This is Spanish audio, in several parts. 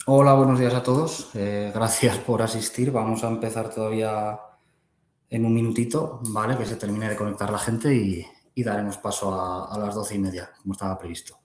Hola, buenos días a todos. Gracias por asistir. Vamos a empezar todavía en un minutito, ¿vale? Que se termine de conectar la gente y daremos paso a las 12:30, como estaba previsto.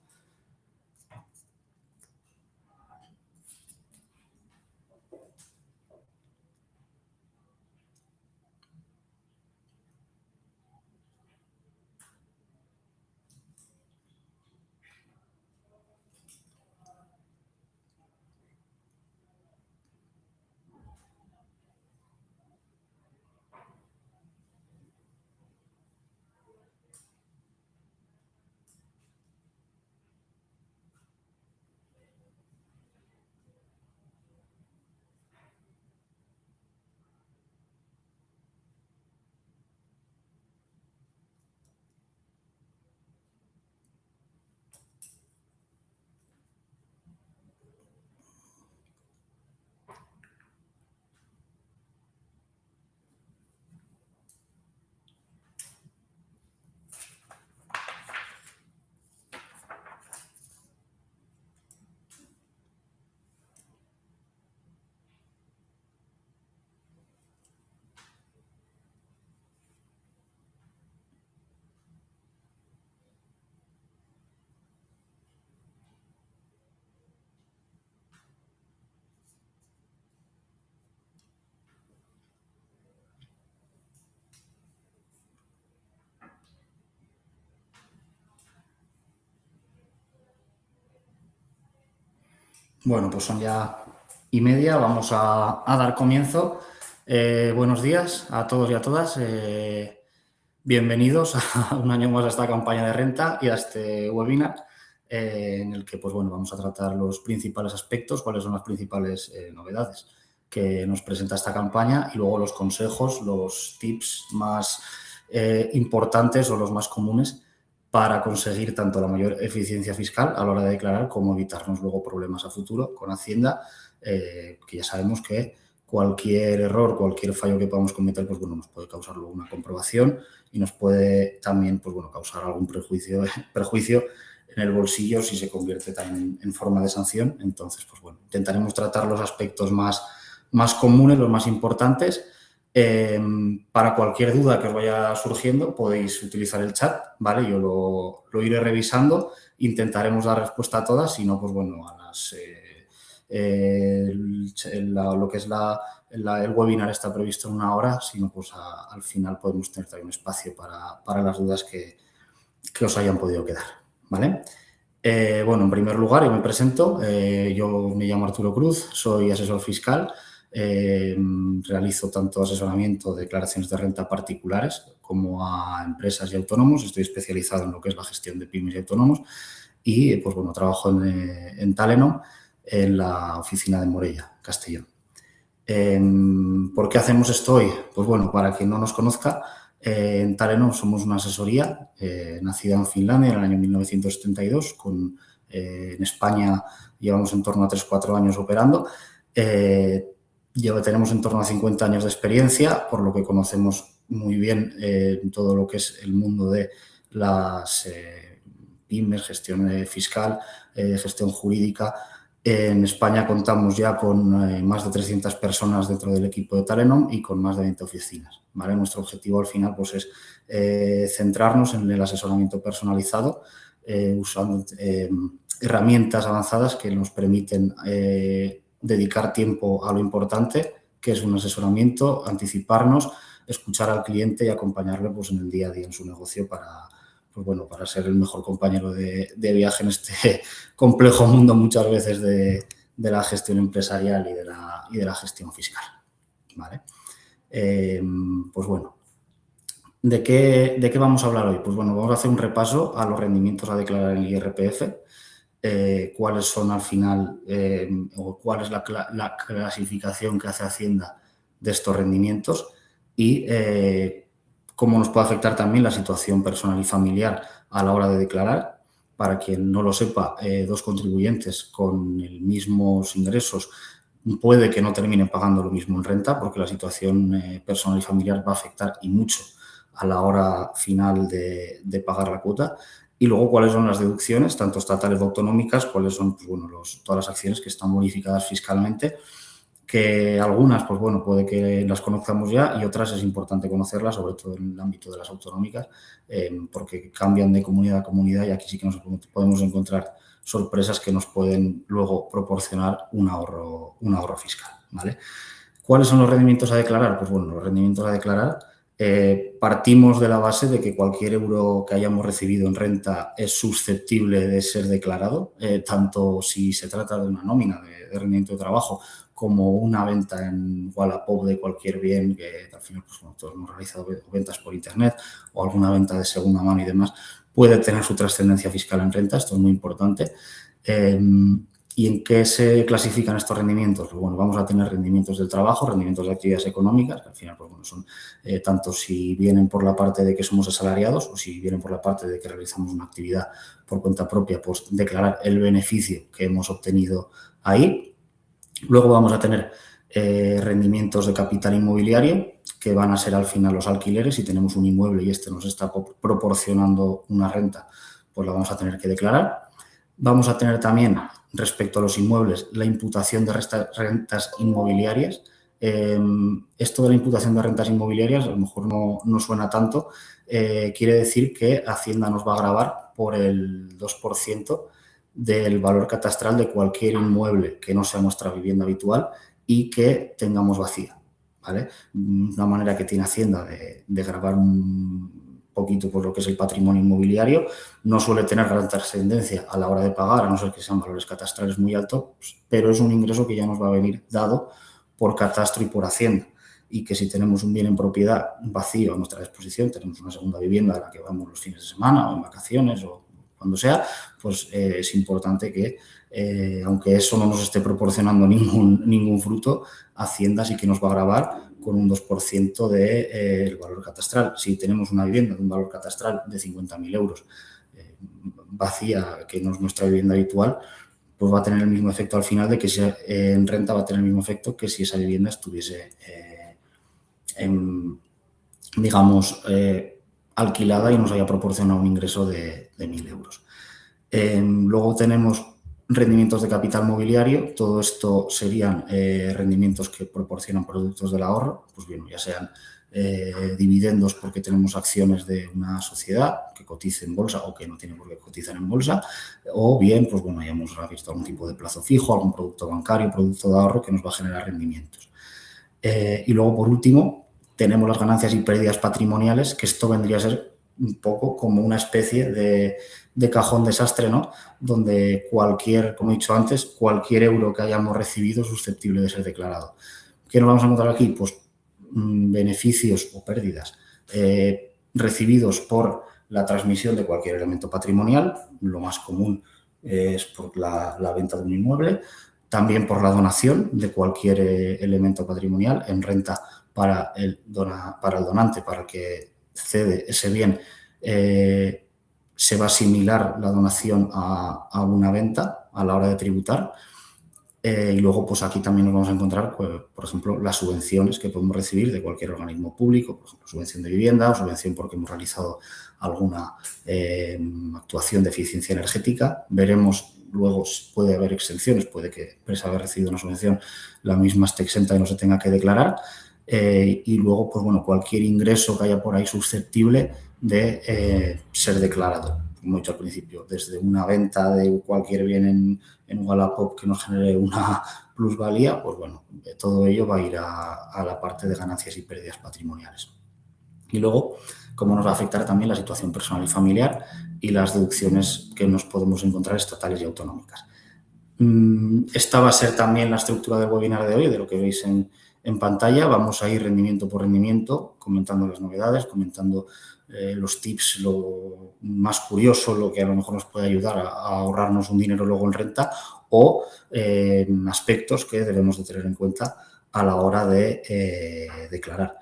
Bueno, pues son ya 1:30. Vamos a dar comienzo. Buenos días a todos y a todas. Bienvenidos a un año más a esta campaña de renta y a este webinar en el que pues bueno, vamos a tratar los principales aspectos, cuáles son las principales novedades que nos presenta esta campaña y luego los consejos, los tips más importantes o los más comunes para conseguir tanto la mayor eficiencia fiscal a la hora de declarar como evitarnos luego problemas a futuro con Hacienda, que ya sabemos que cualquier error, cualquier fallo que podamos cometer, pues bueno, nos puede causar luego una comprobación y nos puede también, pues bueno, causar algún prejuicio en el bolsillo si se convierte también en forma de sanción. Entonces, pues bueno, intentaremos tratar los aspectos más comunes, los más importantes. Para cualquier duda que os vaya surgiendo podéis utilizar el chat, ¿vale? Yo lo iré revisando, intentaremos dar respuesta a todas, si no, pues bueno, a las... lo que es el webinar está previsto en 1 hora, sino pues al final podemos tener también un espacio para las dudas que os hayan podido quedar, ¿vale? Bueno, en primer lugar, yo me presento. Yo me llamo Arturo Cruz, soy asesor fiscal. Realizo tanto asesoramiento de declaraciones de renta particulares como a empresas y autónomos. Estoy especializado en lo que es la gestión de pymes y autónomos y, pues bueno, trabajo en Talenom, en la oficina de Morella, Castellón. ¿Por qué hacemos esto hoy? Pues bueno, para quien no nos conozca, en Talenom somos una asesoría nacida en Finlandia en el año 1972. En España llevamos en torno a 3-4 años operando. Tenemos en torno a 50 años de experiencia, por lo que conocemos muy bien todo lo que es el mundo de las pymes, gestión fiscal, gestión jurídica. En España contamos ya con más de 300 personas dentro del equipo de Talenom y con más de 20 oficinas, ¿vale? Nuestro objetivo al final pues, es centrarnos en el asesoramiento personalizado usando herramientas avanzadas que nos permiten dedicar tiempo a lo importante, que es un asesoramiento, anticiparnos, escuchar al cliente y acompañarle pues, en el día a día en su negocio pues bueno, para ser el mejor compañero de viaje en este complejo mundo muchas veces de la gestión empresarial y de la gestión fiscal, ¿vale? Pues bueno, ¿de qué vamos a hablar hoy? Pues bueno, vamos a hacer un repaso a los rendimientos a declarar en el IRPF, cuáles son al final o cuál es la clasificación que hace Hacienda de estos rendimientos y cómo nos puede afectar también la situación personal y familiar a la hora de declarar. Para quien no lo sepa, dos contribuyentes con los mismos ingresos puede que no terminen pagando lo mismo en renta porque la situación personal y familiar va a afectar y mucho a la hora final de pagar la cuota. Y luego, ¿cuáles son las deducciones, tanto estatales o autonómicas? ¿Cuáles son, pues, bueno, todas las acciones que están bonificadas fiscalmente? Que algunas, pues bueno, puede que las conozcamos ya y otras es importante conocerlas, sobre todo en el ámbito de las autonómicas, porque cambian de comunidad a comunidad y aquí sí que nos podemos encontrar sorpresas que nos pueden luego proporcionar un ahorro fiscal, ¿vale? ¿Cuáles son los rendimientos a declarar? Pues bueno, los rendimientos a declarar, partimos de la base de que cualquier euro que hayamos recibido en renta es susceptible de ser declarado, tanto si se trata de una nómina de rendimiento de trabajo como una venta en Wallapop de cualquier bien, que al final pues, bueno, todos hemos realizado ventas por internet o alguna venta de segunda mano y demás, puede tener su trascendencia fiscal en renta, esto es muy importante. ¿Y en qué se clasifican estos rendimientos? Pues bueno, vamos a tener rendimientos del trabajo, rendimientos de actividades económicas, que al final pues bueno, son tanto si vienen por la parte de que somos asalariados o si vienen por la parte de que realizamos una actividad por cuenta propia, pues declarar el beneficio que hemos obtenido ahí. Luego vamos a tener rendimientos de capital inmobiliario, que van a ser al final los alquileres. Si tenemos un inmueble y este nos está proporcionando una renta, pues la vamos a tener que declarar. Vamos a tener también, respecto a los inmuebles, la imputación de rentas inmobiliarias. Esto de la imputación de rentas inmobiliarias a lo mejor no suena tanto. Quiere decir que Hacienda nos va a gravar por el 2% del valor catastral de cualquier inmueble que no sea nuestra vivienda habitual y que tengamos vacía, ¿vale? Una manera que tiene Hacienda de gravar un poquito por lo que es el patrimonio inmobiliario, no suele tener gran trascendencia a la hora de pagar, a no ser que sean valores catastrales muy altos, pero es un ingreso que ya nos va a venir dado por catastro y por Hacienda, y que si tenemos un bien en propiedad vacío a nuestra disposición, tenemos una segunda vivienda a la que vamos los fines de semana o en vacaciones o cuando sea, pues es importante que, aunque eso no nos esté proporcionando ningún fruto, Hacienda sí que nos va a gravar con un 2% del valor catastral. Si tenemos una vivienda de un valor catastral de 50.000 euros vacía, que no es nuestra vivienda habitual, pues va a tener el mismo efecto al final de que si en renta va a tener el mismo efecto que si esa vivienda estuviese, digamos, alquilada y nos haya proporcionado un ingreso de 1.000 euros. Luego tenemos rendimientos de capital mobiliario. Todo esto serían rendimientos que proporcionan productos del ahorro, pues bien, ya sean dividendos porque tenemos acciones de una sociedad que cotice en bolsa o que no tiene por qué cotizar en bolsa, o bien, pues bueno, ya hemos visto algún tipo de plazo fijo, algún producto bancario, producto de ahorro que nos va a generar rendimientos. Y luego, por último, tenemos las ganancias y pérdidas patrimoniales, que esto vendría a ser un poco como una especie de cajón desastre, ¿no? Donde como he dicho antes, cualquier euro que hayamos recibido es susceptible de ser declarado. ¿Qué nos vamos a encontrar aquí? Pues beneficios o pérdidas recibidos por la transmisión de cualquier elemento patrimonial. Lo más común es por la venta de un inmueble. También por la donación de cualquier elemento patrimonial en renta para el donante, para el que cede ese bien, se va a asimilar la donación a una venta a la hora de tributar. Y luego, pues aquí también nos vamos a encontrar, pues, por ejemplo, las subvenciones que podemos recibir de cualquier organismo público, por ejemplo, subvención de vivienda o subvención porque hemos realizado alguna actuación de eficiencia energética. Veremos luego, puede haber exenciones, puede que empresa haya recibido una subvención, la misma esté exenta y no se tenga que declarar. Y luego, pues bueno, cualquier ingreso que haya por ahí susceptible de ser declarado. Como he dicho al principio, desde una venta de cualquier bien en Wallapop que nos genere una plusvalía, pues bueno, todo ello va a ir a la parte de ganancias y pérdidas patrimoniales. Y luego, cómo nos va a afectar también la situación personal y familiar y las deducciones que nos podemos encontrar estatales y autonómicas. Esta va a ser también la estructura del webinar de hoy, de lo que veis en pantalla. Vamos a ir rendimiento por rendimiento, comentando las novedades, comentando los tips, lo más curioso, lo que a lo mejor nos puede ayudar a ahorrarnos un dinero luego en renta o aspectos que debemos de tener en cuenta a la hora de declarar.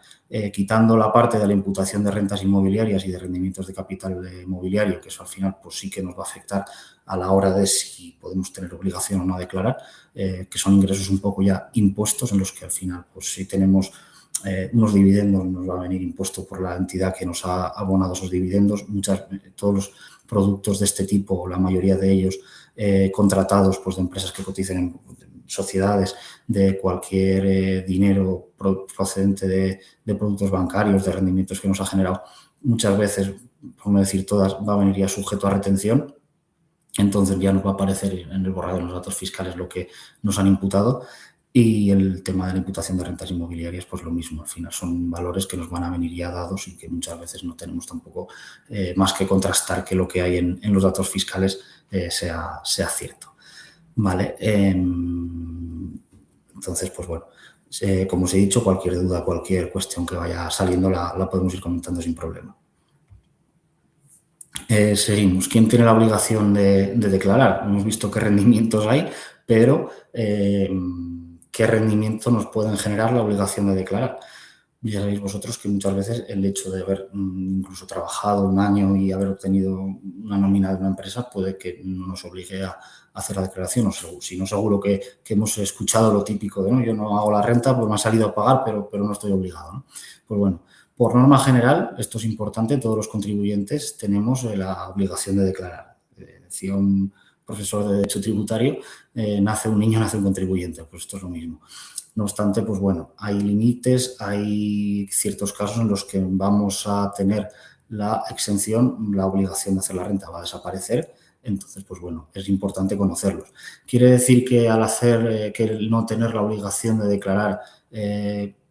Quitando la parte de la imputación de rentas inmobiliarias y de rendimientos de capital mobiliario, que eso al final pues sí que nos va a afectar a la hora de si podemos tener obligación o no a declarar, que son ingresos un poco ya impuestos en los que al final pues si tenemos unos dividendos nos va a venir impuesto por la entidad que nos ha abonado esos dividendos. Todos los productos de este tipo, la mayoría de ellos contratados pues, de empresas que cotizan en sociedades, de cualquier dinero procedente de productos bancarios, de rendimientos que nos ha generado, muchas veces, por no decir todas, va a venir ya sujeto a retención. Entonces ya nos va a aparecer en el borrador de los datos fiscales lo que nos han imputado. Y el tema de la imputación de rentas inmobiliarias, pues lo mismo. Al final son valores que nos van a venir ya dados y que muchas veces no tenemos tampoco más que contrastar que lo que hay en los datos fiscales sea cierto. Vale. Entonces, pues bueno, como os he dicho, cualquier duda, cualquier cuestión que vaya saliendo la podemos ir comentando sin problema. Seguimos. ¿Quién tiene la obligación de declarar? Hemos visto qué rendimientos hay, pero ¿qué rendimiento nos pueden generar la obligación de declarar? Ya sabéis vosotros que muchas veces el hecho de haber incluso trabajado un año y haber obtenido una nómina de una empresa puede que no nos obligue a hacer la declaración. O si no, seguro que hemos escuchado lo típico de, ¿no? Yo no hago la renta, pues me ha salido a pagar, pero no estoy obligado, ¿no? Pues bueno, por norma general, esto es importante, todos los contribuyentes tenemos la obligación de declarar. Decía un profesor de Derecho Tributario, nace un niño, nace un contribuyente, pues esto es lo mismo. No obstante, pues bueno, hay límites, hay ciertos casos en los que vamos a tener la exención, la obligación de hacer la renta va a desaparecer. Entonces, pues bueno, es importante conocerlos. Quiere decir que al hacer, que el no tener la obligación de declarar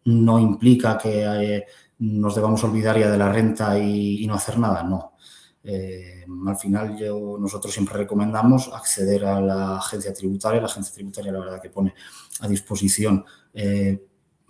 no implica que nos debamos olvidar ya de la renta y no hacer nada, no. Al final nosotros siempre recomendamos acceder a la agencia tributaria. La agencia tributaria, la verdad, que pone a disposición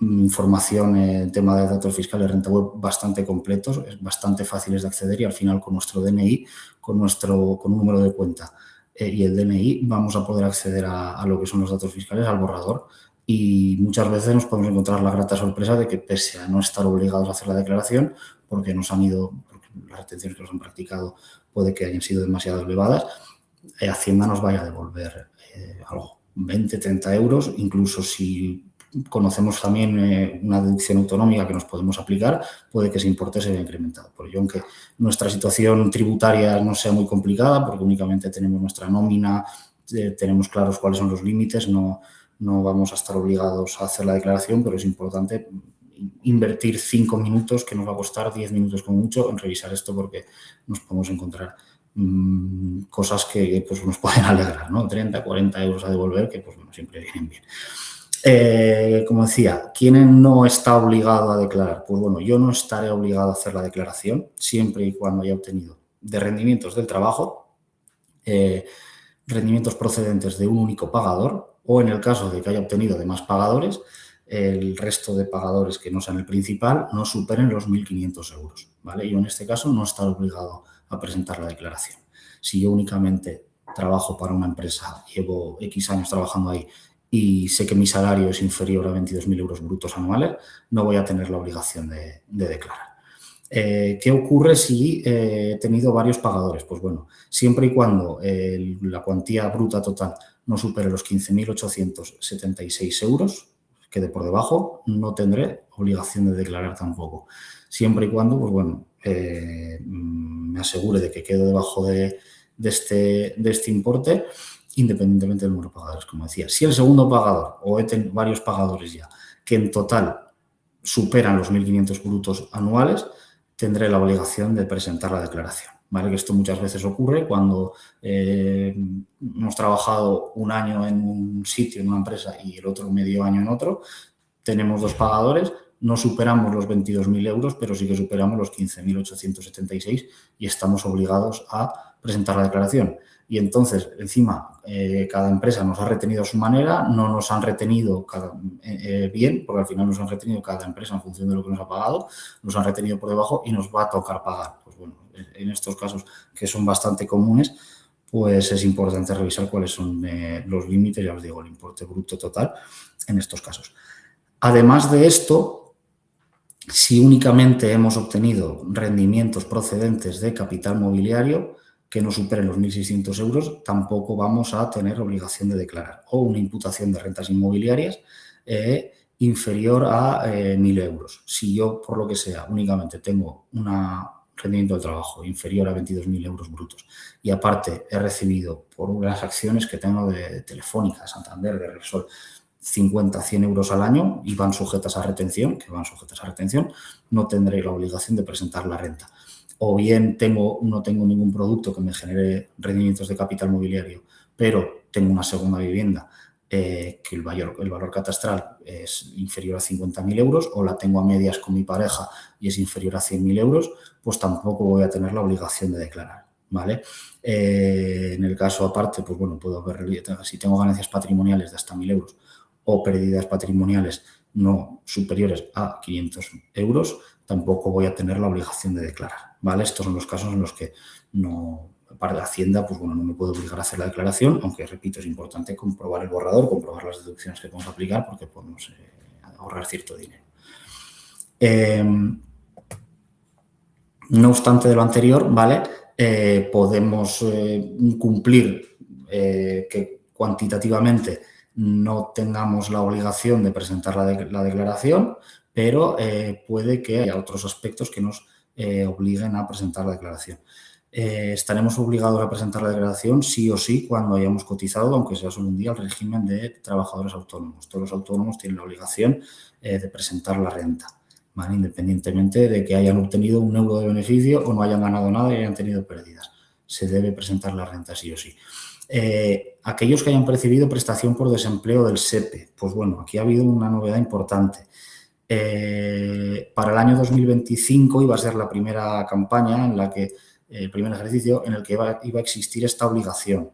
información en tema de datos fiscales de renta web bastante completos, es bastante fáciles de acceder y al final con nuestro DNI, con un número de cuenta y el DNI vamos a poder acceder a lo que son los datos fiscales, al borrador. Y muchas veces nos podemos encontrar la grata sorpresa de que pese a no estar obligados a hacer la declaración, porque las retenciones que nos han practicado puede que hayan sido demasiado elevadas, Hacienda nos vaya a devolver algo, 20, 30 euros, incluso si conocemos también una deducción autonómica que nos podemos aplicar, puede que ese importe se vea incrementado. Por ello, aunque nuestra situación tributaria no sea muy complicada, porque únicamente tenemos nuestra nómina, tenemos claros cuáles son los límites, no vamos a estar obligados a hacer la declaración, pero es importante invertir 5 minutos, que nos va a costar 10 minutos como mucho, en revisar esto porque nos podemos encontrar cosas que pues, nos pueden alegrar, ¿no? 30, 40 euros a devolver, que pues bueno, siempre vienen bien. Como decía, ¿quién no está obligado a declarar? Pues bueno, yo no estaré obligado a hacer la declaración siempre y cuando haya obtenido de rendimientos del trabajo, rendimientos procedentes de un único pagador o en el caso de que haya obtenido de más pagadores, el resto de pagadores que no sean el principal no superen los 1.500 euros, ¿vale? Yo en este caso no estaré obligado a presentar la declaración. Si yo únicamente trabajo para una empresa, llevo X años trabajando ahí y sé que mi salario es inferior a 22.000 euros brutos anuales, no voy a tener la obligación de declarar. ¿Qué ocurre si he tenido varios pagadores? Pues bueno, siempre y cuando la cuantía bruta total no supere los 15.876 euros, quede por debajo, no tendré obligación de declarar tampoco. Siempre y cuando, pues bueno, me asegure de que quedo debajo de este importe, independientemente del número de pagadores, como decía. Si el segundo pagador, o he tenido varios pagadores ya, que en total superan los 1.500 brutos anuales, tendré la obligación de presentar la declaración, ¿vale? Que esto muchas veces ocurre cuando hemos trabajado un año en un sitio, en una empresa, y el otro medio año en otro. Tenemos dos pagadores, no superamos los 22.000 euros, pero sí que superamos los 15.876 y estamos obligados a presentar la declaración. Y entonces, encima, cada empresa nos ha retenido a su manera, no nos han retenido bien, porque al final nos han retenido cada empresa en función de lo que nos ha pagado, nos han retenido por debajo y nos va a tocar pagar. Pues bueno, en estos casos que son bastante comunes, pues es importante revisar cuáles son los límites, ya os digo, el importe bruto total en estos casos. Además de esto, si únicamente hemos obtenido rendimientos procedentes de capital mobiliario que no superen los 1.600 euros, tampoco vamos a tener obligación de declarar, o una imputación de rentas inmobiliarias inferior a 1.000 euros. Si yo, por lo que sea, únicamente tengo un rendimiento del trabajo inferior a 22.000 euros brutos y aparte he recibido por unas acciones que tengo de Telefónica, de Santander, de Repsol, 50, 100 euros al año y van sujetas a retención, no tendré la obligación de presentar la renta. O bien no tengo ningún producto que me genere rendimientos de capital mobiliario, pero tengo una segunda vivienda que el valor catastral es inferior a 50.000 euros, o la tengo a medias con mi pareja y es inferior a 100.000 euros, pues tampoco voy a tener la obligación de declarar, ¿vale? En el caso aparte, pues bueno, puedo ver, si tengo ganancias patrimoniales de hasta 1.000 euros o pérdidas patrimoniales no superiores a 500 euros, tampoco voy a tener la obligación de declarar, ¿vale? Estos son los casos en los que no, para la Hacienda, pues bueno, no me puedo obligar a hacer la declaración, aunque, repito, es importante comprobar el borrador, comprobar las deducciones que podemos aplicar, porque podemos ahorrar cierto dinero. No obstante de lo anterior, ¿vale? Podemos cumplir que cuantitativamente no tengamos la obligación de presentar la declaración, pero puede que haya otros aspectos que nos obliguen a presentar la declaración. Estaremos obligados a presentar la declaración sí o sí cuando hayamos cotizado, aunque sea solo un día, al régimen de trabajadores autónomos. Todos los autónomos tienen la obligación de presentar la renta, ¿vale? Independientemente de que hayan obtenido 1 euro de beneficio o no hayan ganado nada y hayan tenido pérdidas. Se debe presentar la renta sí o sí. Aquellos que hayan percibido prestación por desempleo del SEPE, pues bueno, aquí ha habido una novedad importante. Para el año 2025 iba a ser la primera campaña en la que el primer ejercicio en el que iba a existir esta obligación.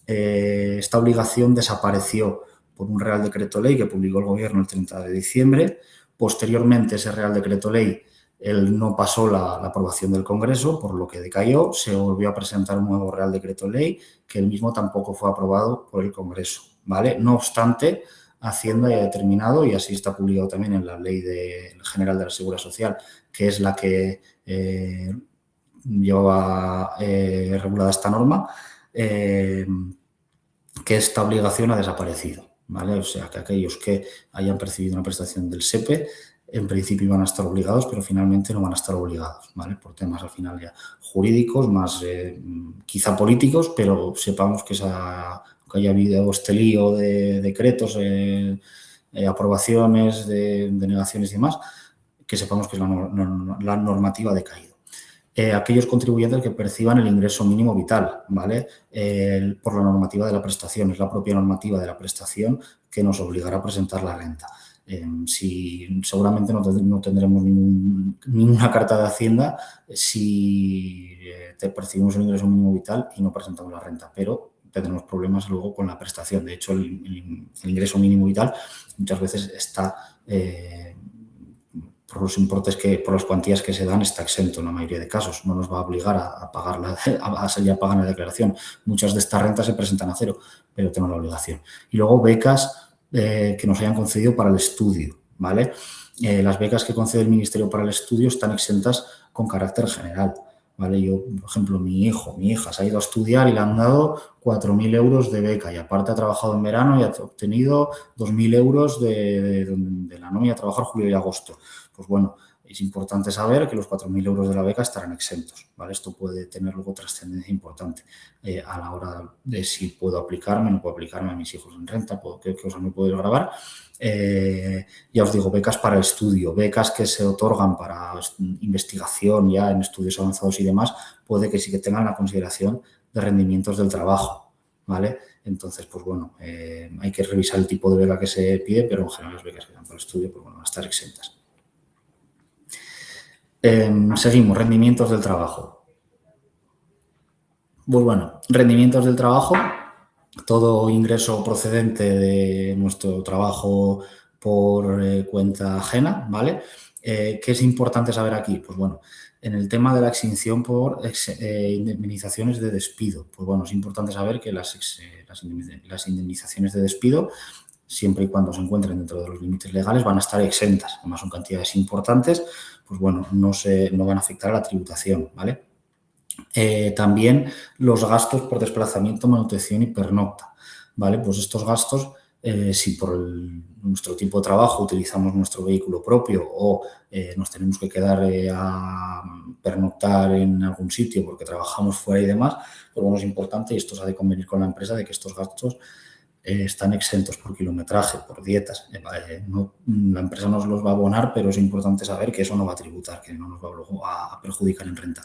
Esta obligación desapareció por un Real Decreto Ley que publicó el Gobierno el 30 de diciembre. Posteriormente, ese Real Decreto Ley no pasó la aprobación del Congreso, por lo que decayó. Se volvió a presentar un nuevo Real Decreto Ley que el mismo tampoco fue aprobado por el Congreso, ¿vale? No obstante, Hacienda ya ha determinado, y así está publicado también en la Ley General de la Seguridad Social, que es la que llevaba regulada esta norma, que esta obligación ha desaparecido, ¿vale? O sea, que aquellos que hayan percibido una prestación del SEPE en principio iban a estar obligados, pero finalmente no van a estar obligados, ¿vale? Por temas al final ya jurídicos, más quizá políticos, pero sepamos que haya habido este lío de decretos, aprobaciones, de denegaciones y demás, que sepamos que la normativa ha decaído. Aquellos contribuyentes que perciban el ingreso mínimo vital, ¿vale? Por la normativa de la prestación, es la propia normativa de la prestación que nos obligará a presentar la renta. Seguramente no tendremos ninguna carta de Hacienda si percibimos el ingreso mínimo vital y no presentamos la renta, pero tendremos problemas luego con la prestación. De hecho, el ingreso mínimo vital muchas veces está por los importes por las cuantías que se dan, está exento en la mayoría de casos. No nos va a obligar a salir a pagar la declaración. Muchas de estas rentas se presentan a cero, pero tenemos la obligación. Y luego becas que nos hayan concedido para el estudio, ¿vale? Las becas que concede el Ministerio para el estudio están exentas con carácter general, ¿vale? Yo, por ejemplo, mi hija se ha ido a estudiar y le han dado 4.000 euros de beca y aparte ha trabajado en verano y ha obtenido 2.000 euros de la nómina a trabajar julio y agosto. Pues bueno, es importante saber que los 4.000 euros de la beca estarán exentos, ¿vale? Esto puede tener luego trascendencia importante a la hora de si puedo aplicarme, no puedo aplicarme a mis hijos en renta, qué cosas me puedo grabar. Ya os digo, becas para estudio, becas que se otorgan para investigación ya en estudios avanzados y demás, puede que sí que tengan la consideración de rendimientos del trabajo, ¿vale? Entonces, pues bueno, hay que revisar el tipo de beca que se pide, pero en general las becas que dan para el estudio, pues bueno, van a estar exentas. Seguimos, rendimientos del trabajo. Pues bueno, rendimientos del trabajo, todo ingreso procedente de nuestro trabajo por cuenta ajena, ¿vale? ¿Qué es importante saber aquí? Pues bueno, en el tema de la exención por indemnizaciones de despido, pues bueno, es importante saber que las indemnizaciones de despido, siempre y cuando se encuentren dentro de los límites legales, van a estar exentas. Además, son cantidades importantes, pues bueno, no van a afectar a la tributación, ¿vale? También los gastos por desplazamiento, manutención y pernocta, ¿vale? Pues estos gastos si por nuestro tipo de trabajo utilizamos nuestro vehículo propio o nos tenemos que quedar a pernoctar en algún sitio porque trabajamos fuera y demás, pues bueno, es importante, y esto se ha de convenir con la empresa, de que estos gastos están exentos por kilometraje, por dietas. La empresa nos los va a abonar, pero es importante saber que eso no va a tributar, que no nos va luego a perjudicar en renta.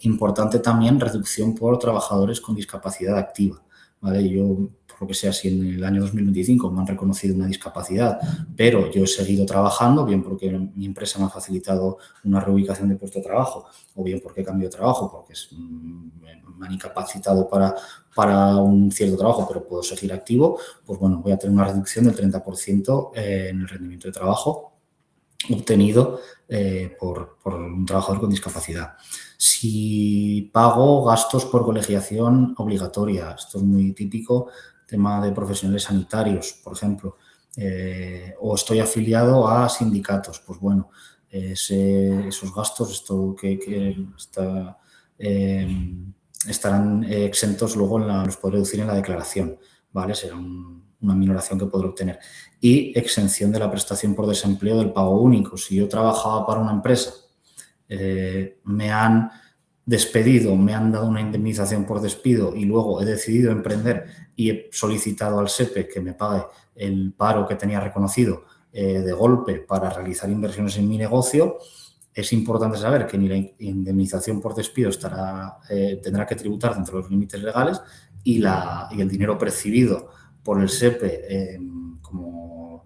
Importante también reducción por trabajadores con discapacidad activa. ¿Vale? Yo, por lo que sea, si en el año 2025 me han reconocido una discapacidad, pero yo he seguido trabajando, bien porque mi empresa me ha facilitado una reubicación de puesto de trabajo, o bien porque he cambiado de trabajo, porque me han incapacitado para un cierto trabajo, pero puedo seguir activo, pues bueno, voy a tener una reducción del 30% en el rendimiento de trabajo obtenido por un trabajador con discapacidad. Si pago gastos por colegiación obligatoria, esto es muy típico, tema de profesionales sanitarios, por ejemplo, o estoy afiliado a sindicatos, pues bueno, esos gastos estarán exentos, luego los podré deducir en la declaración, ¿vale? Será una minoración que podré obtener. Y exención de la prestación por desempleo del pago único. Si yo trabajaba para una empresa, me han despedido, me han dado una indemnización por despido y luego he decidido emprender y he solicitado al SEPE que me pague el paro que tenía reconocido de golpe para realizar inversiones en mi negocio, es importante saber que ni la indemnización por despido tendrá que tributar dentro de los límites legales y el dinero percibido por el SEPE como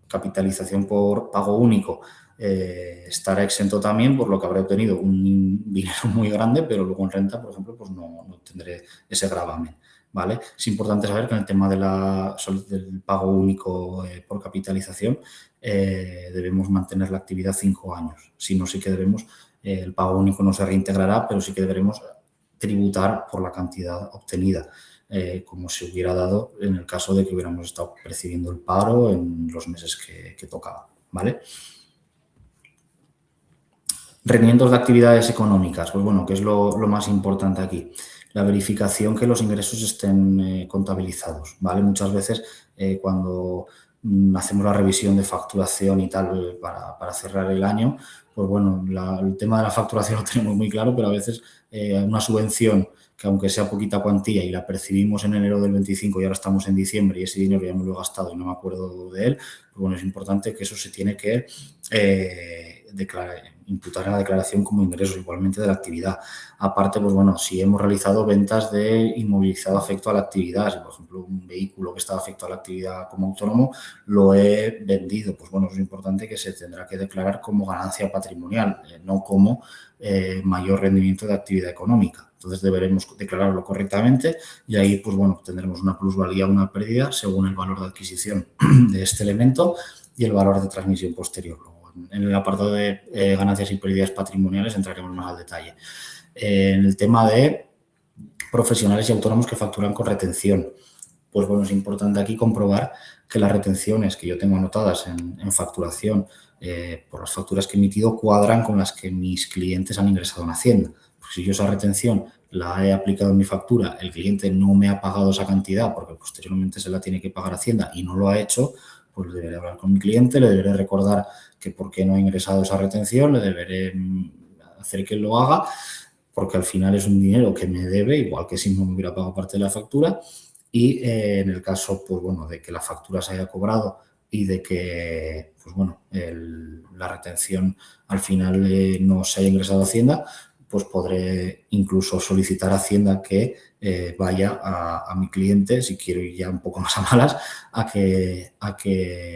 capitalización por pago único estará exento también, por lo que habré obtenido un dinero muy grande, pero luego en renta, por ejemplo, pues no tendré ese gravamen, ¿vale? Es importante saber que en el tema del pago único por capitalización debemos mantener la actividad 5 años. Si no, sí que el pago único no se reintegrará, pero sí que deberemos tributar por la cantidad obtenida. Como se hubiera dado en el caso de que hubiéramos estado percibiendo el paro en los meses que tocaba, ¿vale? Rendimientos de actividades económicas, pues bueno, ¿qué es lo más importante aquí? La verificación que los ingresos estén contabilizados, ¿vale? Muchas veces cuando hacemos la revisión de facturación y tal para cerrar el año, pues bueno, el tema de la facturación lo tenemos muy claro, pero a veces una subvención que aunque sea poquita cuantía y la percibimos en enero del 25 y ahora estamos en diciembre y ese dinero ya me lo he gastado y no me acuerdo de él, pues bueno, es importante que eso se tiene que imputar en la declaración como ingresos igualmente de la actividad. Aparte, pues bueno, si hemos realizado ventas de inmovilizado afecto a la actividad, si por ejemplo un vehículo que estaba afecto a la actividad como autónomo lo he vendido, pues bueno, es importante que se tendrá que declarar como ganancia patrimonial, no como mayor rendimiento de actividad económica. Entonces deberemos declararlo correctamente y ahí, pues bueno, tendremos una plusvalía o una pérdida según el valor de adquisición de este elemento y el valor de transmisión posterior. En el apartado de ganancias y pérdidas patrimoniales entraremos más al detalle. En el tema de profesionales y autónomos que facturan con retención, pues bueno, es importante aquí comprobar que las retenciones que yo tengo anotadas en facturación por las facturas que he emitido cuadran con las que mis clientes han ingresado en Hacienda. Pues si yo esa retención la he aplicado en mi factura, el cliente no me ha pagado esa cantidad porque posteriormente se la tiene que pagar Hacienda y no lo ha hecho, pues deberé hablar con mi cliente, le deberé recordar que por qué no ha ingresado esa retención, le deberé hacer que lo haga, porque al final es un dinero que me debe, igual que si no me hubiera pagado parte de la factura, y en el caso, pues bueno, de que la factura se haya cobrado y de que, pues bueno, la retención al final no se haya ingresado a Hacienda, pues podré incluso solicitar a Hacienda que vaya a mi cliente, si quiero ir ya un poco más a malas, a que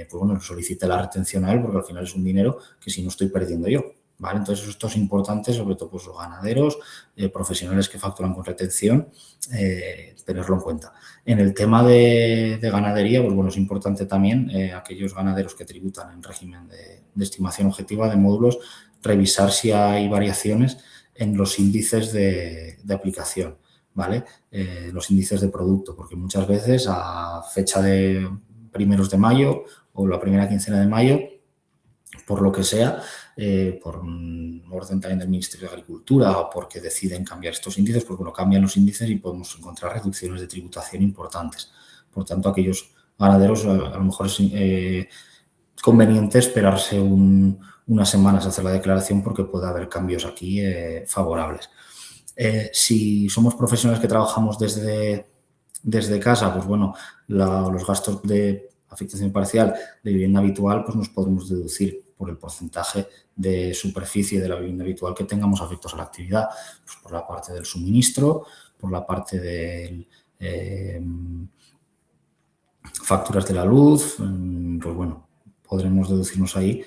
pues bueno, solicite la retención a él, porque al final es un dinero que si no estoy perdiendo yo, ¿vale? Entonces esto es importante, sobre todo pues los ganaderos, profesionales que facturan con retención, tenerlo en cuenta. En el tema de ganadería, pues bueno, es importante también aquellos ganaderos que tributan en régimen de estimación objetiva de módulos, revisar si hay variaciones en los índices de aplicación, ¿vale? Los índices de producto, porque muchas veces a fecha de primeros de mayo o la primera quincena de mayo, por lo que sea, por un orden también del Ministerio de Agricultura o porque deciden cambiar estos índices, pues bueno, cambian los índices y podemos encontrar reducciones de tributación importantes. Por tanto, aquellos ganaderos a lo mejor es conveniente esperarse unas semanas a hacer la declaración porque puede haber cambios aquí favorables. Si somos profesionales que trabajamos desde casa, pues bueno, los gastos de afectación parcial de vivienda habitual, pues nos podemos deducir por el porcentaje de superficie de la vivienda habitual que tengamos afectos a la actividad, pues por la parte del suministro, por la parte de facturas de la luz, pues bueno, podremos deducirnos ahí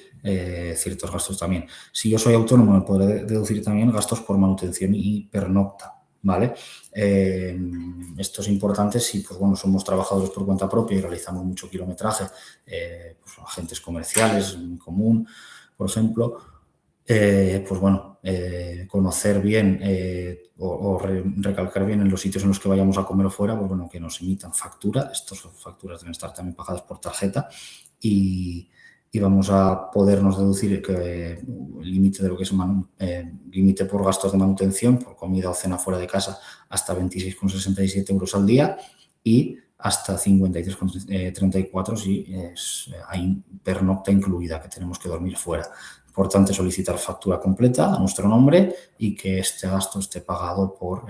ciertos gastos también. Si yo soy autónomo, me podré deducir también gastos por manutención y pernocta, ¿vale? Esto es importante si, pues bueno, somos trabajadores por cuenta propia y realizamos mucho kilometraje, pues agentes comerciales en común, por ejemplo, pues bueno, conocer bien o recalcar bien en los sitios en los que vayamos a comer fuera, pues bueno, que nos emitan factura. Estas facturas deben estar también pagadas por tarjeta y vamos a podernos deducir que el límite de lo que es límite por gastos de manutención, por comida o cena fuera de casa, hasta 26,67 euros al día y hasta 53,34 si hay pernocta incluida, que tenemos que dormir fuera. Importante solicitar factura completa a nuestro nombre y que este gasto esté pagado por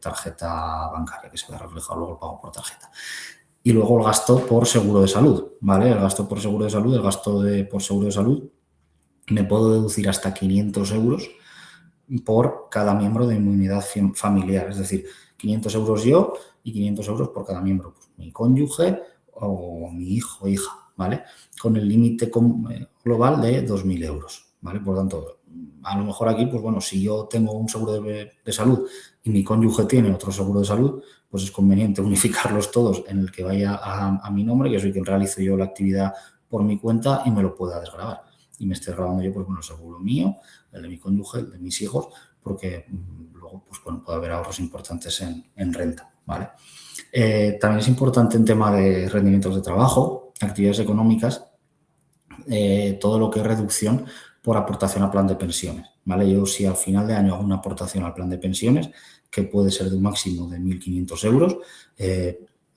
tarjeta bancaria, que se vea reflejado luego el pago por tarjeta. Y luego el gasto por seguro de salud, ¿vale? El gasto por seguro de salud, por seguro de salud, me puedo deducir hasta 500 euros por cada miembro de mi unidad familiar. Es decir, 500 euros yo y 500 euros por cada miembro. Pues mi cónyuge o mi hijo o hija, ¿vale? Con el límite global de 2.000 euros, ¿vale? Por tanto, a lo mejor aquí, pues bueno, si yo tengo un seguro de salud y mi cónyuge tiene otro seguro de salud, pues es conveniente unificarlos todos en el que vaya a mi nombre, que soy quien realizo yo la actividad por mi cuenta y me lo pueda desgravar. Y me esté grabando yo, pues bueno, el seguro mío, el de mi cónyuge, el de mis hijos, porque luego, pues bueno, puede haber ahorros importantes en renta, ¿vale? También es importante en tema de rendimientos de trabajo, actividades económicas, todo lo que es reducción por aportación al plan de pensiones, ¿vale? Yo si al final de año hago una aportación al plan de pensiones, que puede ser de un máximo de 1.500 euros,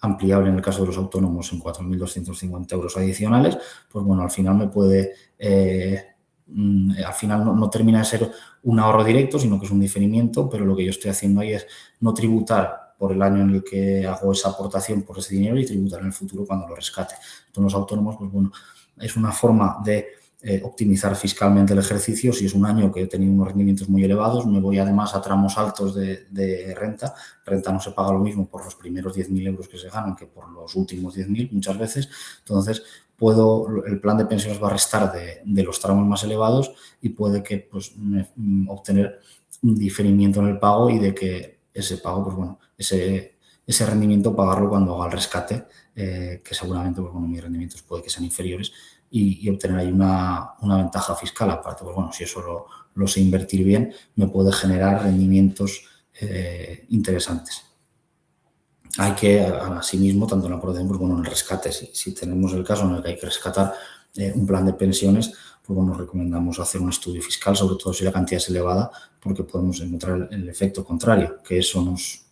ampliable en el caso de los autónomos en 4.250 euros adicionales, pues bueno, al final me puede, al final no termina de ser un ahorro directo, sino que es un diferimiento, pero lo que yo estoy haciendo ahí es no tributar por el año en el que hago esa aportación por ese dinero y tributar en el futuro cuando lo rescate. Entonces, los autónomos, pues bueno, es una forma de optimizar fiscalmente el ejercicio. Si es un año que he tenido unos rendimientos muy elevados, me voy además a tramos altos de renta. Renta no se paga lo mismo por los primeros 10.000 euros que se ganan que por los últimos 10.000 muchas veces. Entonces, el plan de pensiones va a restar de los tramos más elevados y puede que pues, obtener un diferimiento en el pago y de que ese pago, pues bueno, ese rendimiento pagarlo cuando haga el rescate, que seguramente pues, bueno, mis rendimientos puede que sean inferiores y obtener ahí una ventaja fiscal. Aparte, pues bueno, si eso lo sé invertir bien, me puede generar rendimientos interesantes. Hay que, asimismo, tanto en la aportación, pues bueno, en el rescate, si tenemos el caso en el que hay que rescatar un plan de pensiones, pues bueno, recomendamos hacer un estudio fiscal, sobre todo si la cantidad es elevada, porque podemos encontrar el efecto contrario, que eso nos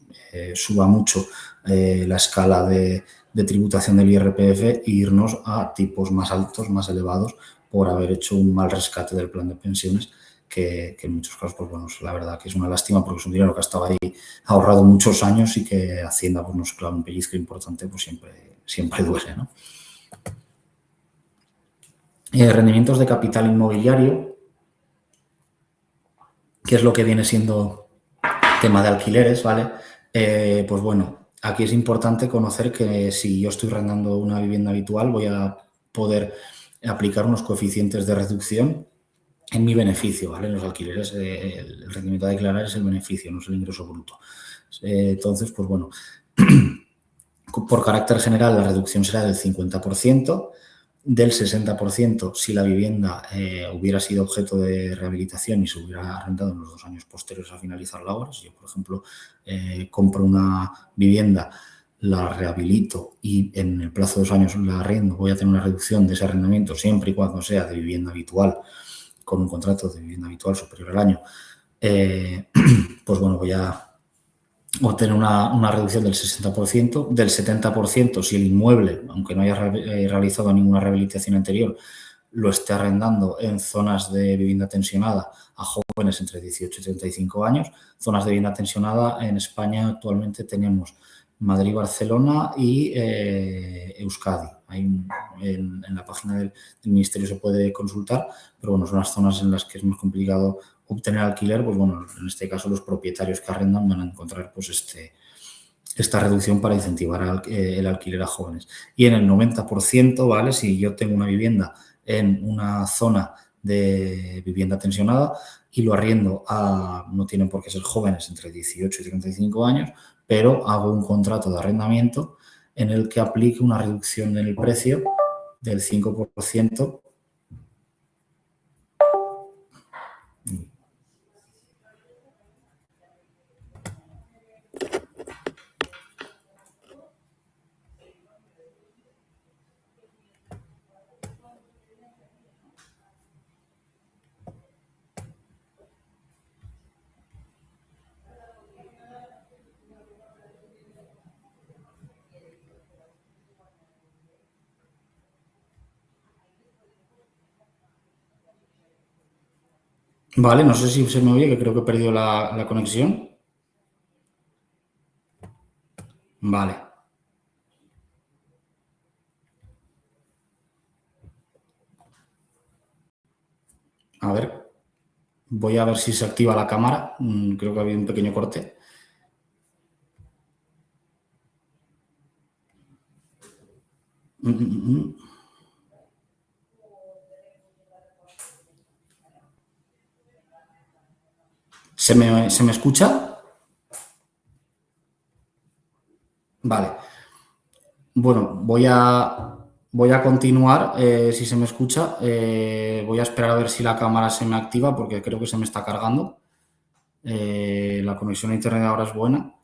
suba mucho la escala de tributación del IRPF e irnos a tipos más altos, más elevados, por haber hecho un mal rescate del plan de pensiones, que en muchos casos, pues bueno, la verdad que es una lástima porque es un dinero que ha estado ahí ahorrado muchos años y que Hacienda pues, nos clava un pellizco importante, pues siempre duele, ¿no? Rendimientos de capital inmobiliario, que es lo que viene siendo tema de alquileres, ¿vale? Pues bueno, aquí es importante conocer que si yo estoy arrendando una vivienda habitual, voy a poder aplicar unos coeficientes de reducción en mi beneficio, ¿vale? En los alquileres el rendimiento a declarar es el beneficio, no es el ingreso bruto. Entonces, pues bueno, por carácter general la reducción será del 50%, del 60% si la vivienda hubiera sido objeto de rehabilitación y se hubiera arrendado en los 2 años posteriores a finalizar la obra. Si yo, por ejemplo, compro una vivienda, la rehabilito y en el plazo de 2 años la arrendo, voy a tener una reducción de ese arrendamiento siempre y cuando sea de vivienda habitual, con un contrato de vivienda habitual superior al año, pues bueno, voy a obtener una reducción del 60%, del 70% si el inmueble, aunque no haya realizado ninguna rehabilitación anterior, lo esté arrendando en zonas de vivienda tensionada a jóvenes entre 18 y 35 años. Zonas de vivienda tensionada en España actualmente tenemos Madrid, Barcelona y Euskadi. En la página del Ministerio se puede consultar, pero bueno, son las zonas en las que es más complicado obtener alquiler. Pues bueno, en este caso los propietarios que arrendan van a encontrar pues esta reducción para incentivar el alquiler a jóvenes. Y en el 90%, ¿vale? Si yo tengo una vivienda en una zona de vivienda tensionada y lo arriendo no tienen por qué ser jóvenes entre 18 y 35 años, pero hago un contrato de arrendamiento en el que aplique una reducción en el precio del 5%. Vale, no sé si se me oye, que creo que he perdido la conexión. Vale. A ver, voy a ver si se activa la cámara. Creo que ha habido un pequeño corte. ¿Se me escucha? Vale. Bueno, voy a continuar, si se me escucha. Voy a esperar a ver si la cámara se me activa porque creo que se me está cargando. La conexión a internet ahora es buena.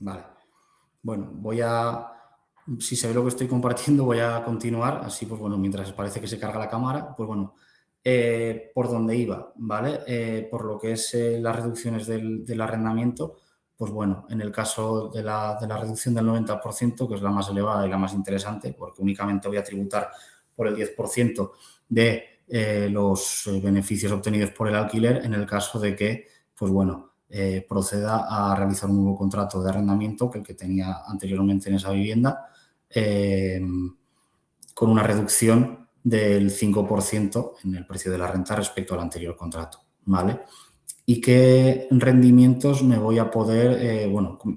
Vale. Bueno, si se ve lo que estoy compartiendo, voy a continuar. Así, pues bueno, mientras parece que se carga la cámara, pues bueno, por donde iba, ¿vale? Por lo que es las reducciones del arrendamiento, pues bueno, en el caso de la reducción del 90%, que es la más elevada y la más interesante, porque únicamente voy a tributar por el 10% de los beneficios obtenidos por el alquiler, en el caso de que, pues bueno, proceda a realizar un nuevo contrato de arrendamiento que el que tenía anteriormente en esa vivienda, con una reducción del 5% en el precio de la renta respecto al anterior contrato, ¿vale? ¿Y qué rendimientos me voy a poder,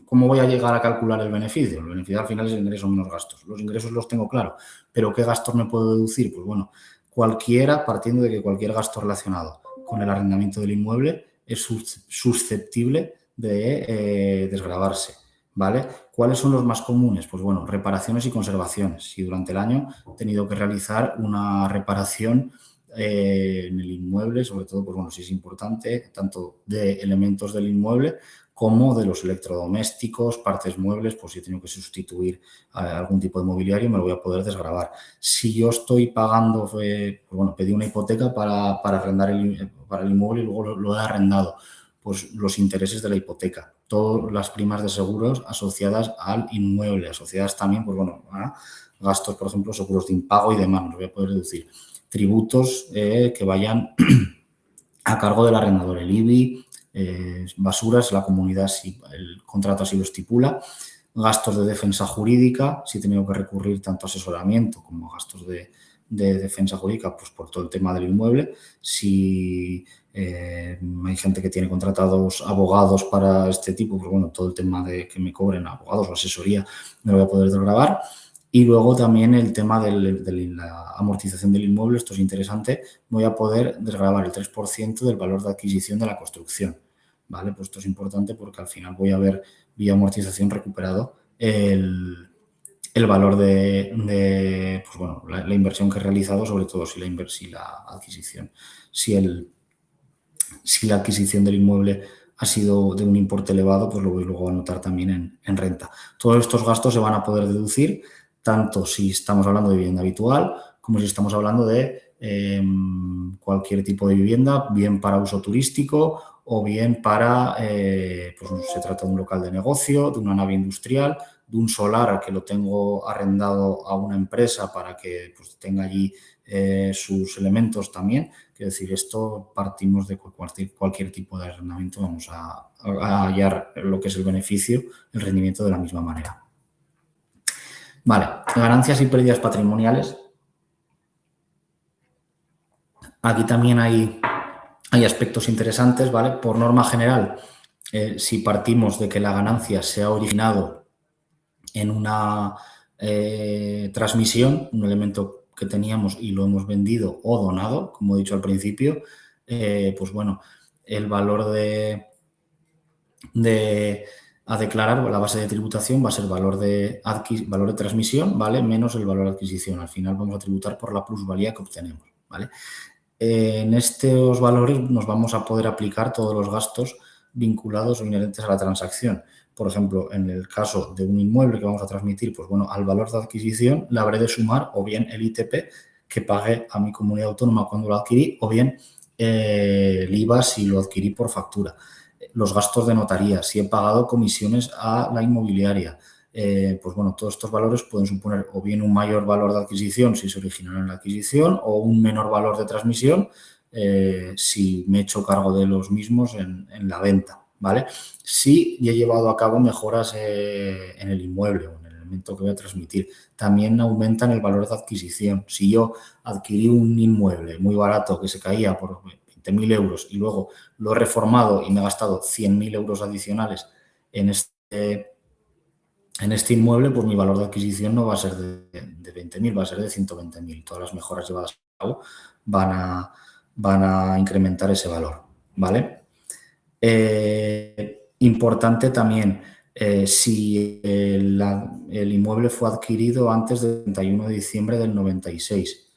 cómo voy a llegar a calcular el beneficio? El beneficio al final es el ingreso menos gastos. Los ingresos los tengo claro, pero ¿qué gastos me puedo deducir? Pues bueno, cualquiera, partiendo de que cualquier gasto relacionado con el arrendamiento del inmueble es susceptible de desgravarse, ¿vale? ¿Cuáles son los más comunes? Pues bueno, reparaciones y conservaciones. Si durante el año he tenido que realizar una reparación en el inmueble, sobre todo, pues bueno, si es importante, tanto de elementos del inmueble como de los electrodomésticos, partes muebles, pues si he tenido que sustituir algún tipo de mobiliario, me lo voy a poder desgravar. Si yo estoy pagando, pues bueno, pedí una hipoteca para arrendar para el inmueble y luego lo he arrendado, pues los intereses de la hipoteca, todas las primas de seguros asociadas al inmueble, asociadas también, pues bueno, a gastos, por ejemplo, seguros de impago y demás, me lo voy a poder deducir. Tributos que vayan a cargo del arrendador, el IBI, basuras, la comunidad si el contrato así lo estipula, gastos de defensa jurídica, si he tenido que recurrir tanto a asesoramiento como a gastos de defensa jurídica, pues por todo el tema del inmueble. Si hay gente que tiene contratados abogados para este tipo, pues bueno, todo el tema de que me cobren abogados o asesoría me lo voy a poder desgravar. Y luego también el tema de la amortización del inmueble, esto es interesante, voy a poder desgravar el 3% del valor de adquisición de la construcción, ¿vale? Pues esto es importante porque al final voy a ver vía amortización recuperado el valor pues bueno, la inversión que he realizado, sobre todo si la adquisición, si Si la adquisición del inmueble ha sido de un importe elevado, pues lo voy luego a anotar también en renta. Todos estos gastos se van a poder deducir tanto si estamos hablando de vivienda habitual como si estamos hablando de cualquier tipo de vivienda, bien para uso turístico o bien para, pues se trata de un local de negocio, de una nave industrial, de un solar que lo tengo arrendado a una empresa para que pues, tenga allí sus elementos también. Quiero decir, esto partimos de cualquier tipo de arrendamiento, vamos a hallar lo que es el beneficio, el rendimiento de la misma manera. Vale, ganancias y pérdidas patrimoniales. Aquí también hay aspectos interesantes, ¿vale? Por norma general, si partimos de que la ganancia se ha originado en una transmisión, un elemento que teníamos y lo hemos vendido o donado, como he dicho al principio, pues bueno, el valor a declarar, la base de tributación va a ser valor de transmisión, ¿vale? Menos el valor de adquisición. Al final vamos a tributar por la plusvalía que obtenemos, ¿vale? En estos valores nos vamos a poder aplicar todos los gastos vinculados o inherentes a la transacción. Por ejemplo, en el caso de un inmueble que vamos a transmitir, pues bueno, al valor de adquisición le habré de sumar o bien el ITP que pagué a mi comunidad autónoma cuando lo adquirí o bien el IVA si lo adquirí por factura. Los gastos de notaría, si he pagado comisiones a la inmobiliaria, pues bueno, todos estos valores pueden suponer o bien un mayor valor de adquisición si se originaron en la adquisición o un menor valor de transmisión si me he hecho cargo de los mismos en la venta, ¿vale? Si he llevado a cabo mejoras en el inmueble o en el elemento que voy a transmitir. También aumentan el valor de adquisición. Si yo adquirí un inmueble muy barato que se caía por 20.000 euros y luego lo he reformado y me he gastado 100.000 euros adicionales en este inmueble, pues mi valor de adquisición no va a ser de 20.000, va a ser de 120.000. Todas las mejoras llevadas a cabo van a incrementar ese valor, ¿vale? Importante también, si el inmueble fue adquirido antes del 31 de diciembre del 96,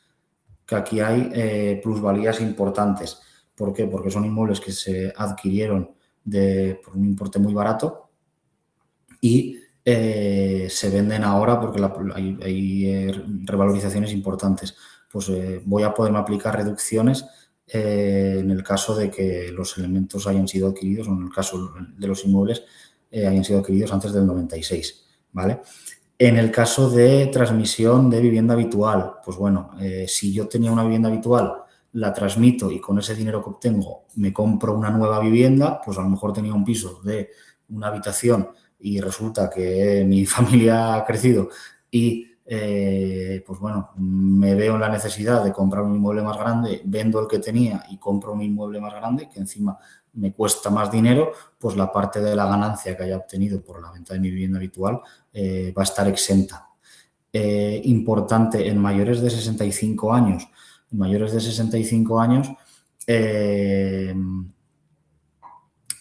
que aquí hay plusvalías importantes. ¿Por qué? Porque son inmuebles que se adquirieron por un importe muy barato y se venden ahora porque hay revalorizaciones importantes. Pues voy a poderme aplicar reducciones en el caso de que los elementos hayan sido adquiridos o en el caso de los inmuebles hayan sido adquiridos antes del 96, ¿vale? En el caso de transmisión de vivienda habitual, pues bueno, si yo tenía una vivienda habitual, la transmito y con ese dinero que obtengo me compro una nueva vivienda, pues a lo mejor tenía un piso de una habitación y resulta que mi familia ha crecido y pues bueno, me veo en la necesidad de comprar un inmueble más grande, vendo el que tenía y compro un inmueble más grande que encima me cuesta más dinero, pues la parte de la ganancia que haya obtenido por la venta de mi vivienda habitual va a estar exenta. Importante, en mayores de 65 años,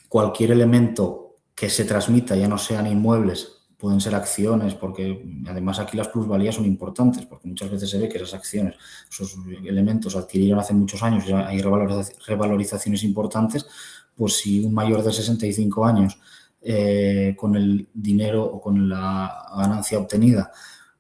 cualquier elemento que se transmita, ya no sean inmuebles, pueden ser acciones, porque además aquí las plusvalías son importantes, porque muchas veces se ve que esas acciones, esos elementos se adquirieron hace muchos años y hay revalorizaciones importantes, pues si un mayor de 65 años con el dinero o con la ganancia obtenida,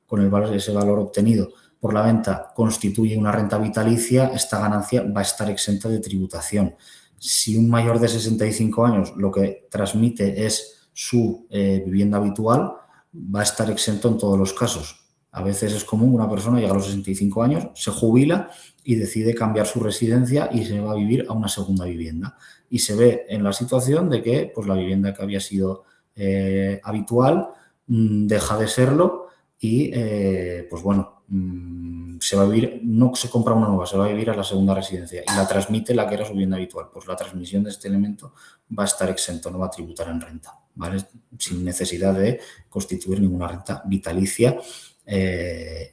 con ese valor obtenido por la venta constituye una renta vitalicia, esta ganancia va a estar exenta de tributación. Si un mayor de 65 años lo que transmite es su vivienda habitual, va a estar exento en todos los casos. A veces es común una persona llega a los 65 años, se jubila y decide cambiar su residencia y se va a vivir a una segunda vivienda. Y se ve en la situación de que pues, la vivienda que había sido habitual deja de serlo y pues bueno, se va a vivir, no se compra una nueva, se va a vivir a la segunda residencia y la transmite la que era su vivienda habitual. Pues la transmisión de este elemento va a estar exento, no va a tributar en renta, ¿vale? Sin necesidad de constituir ninguna renta vitalicia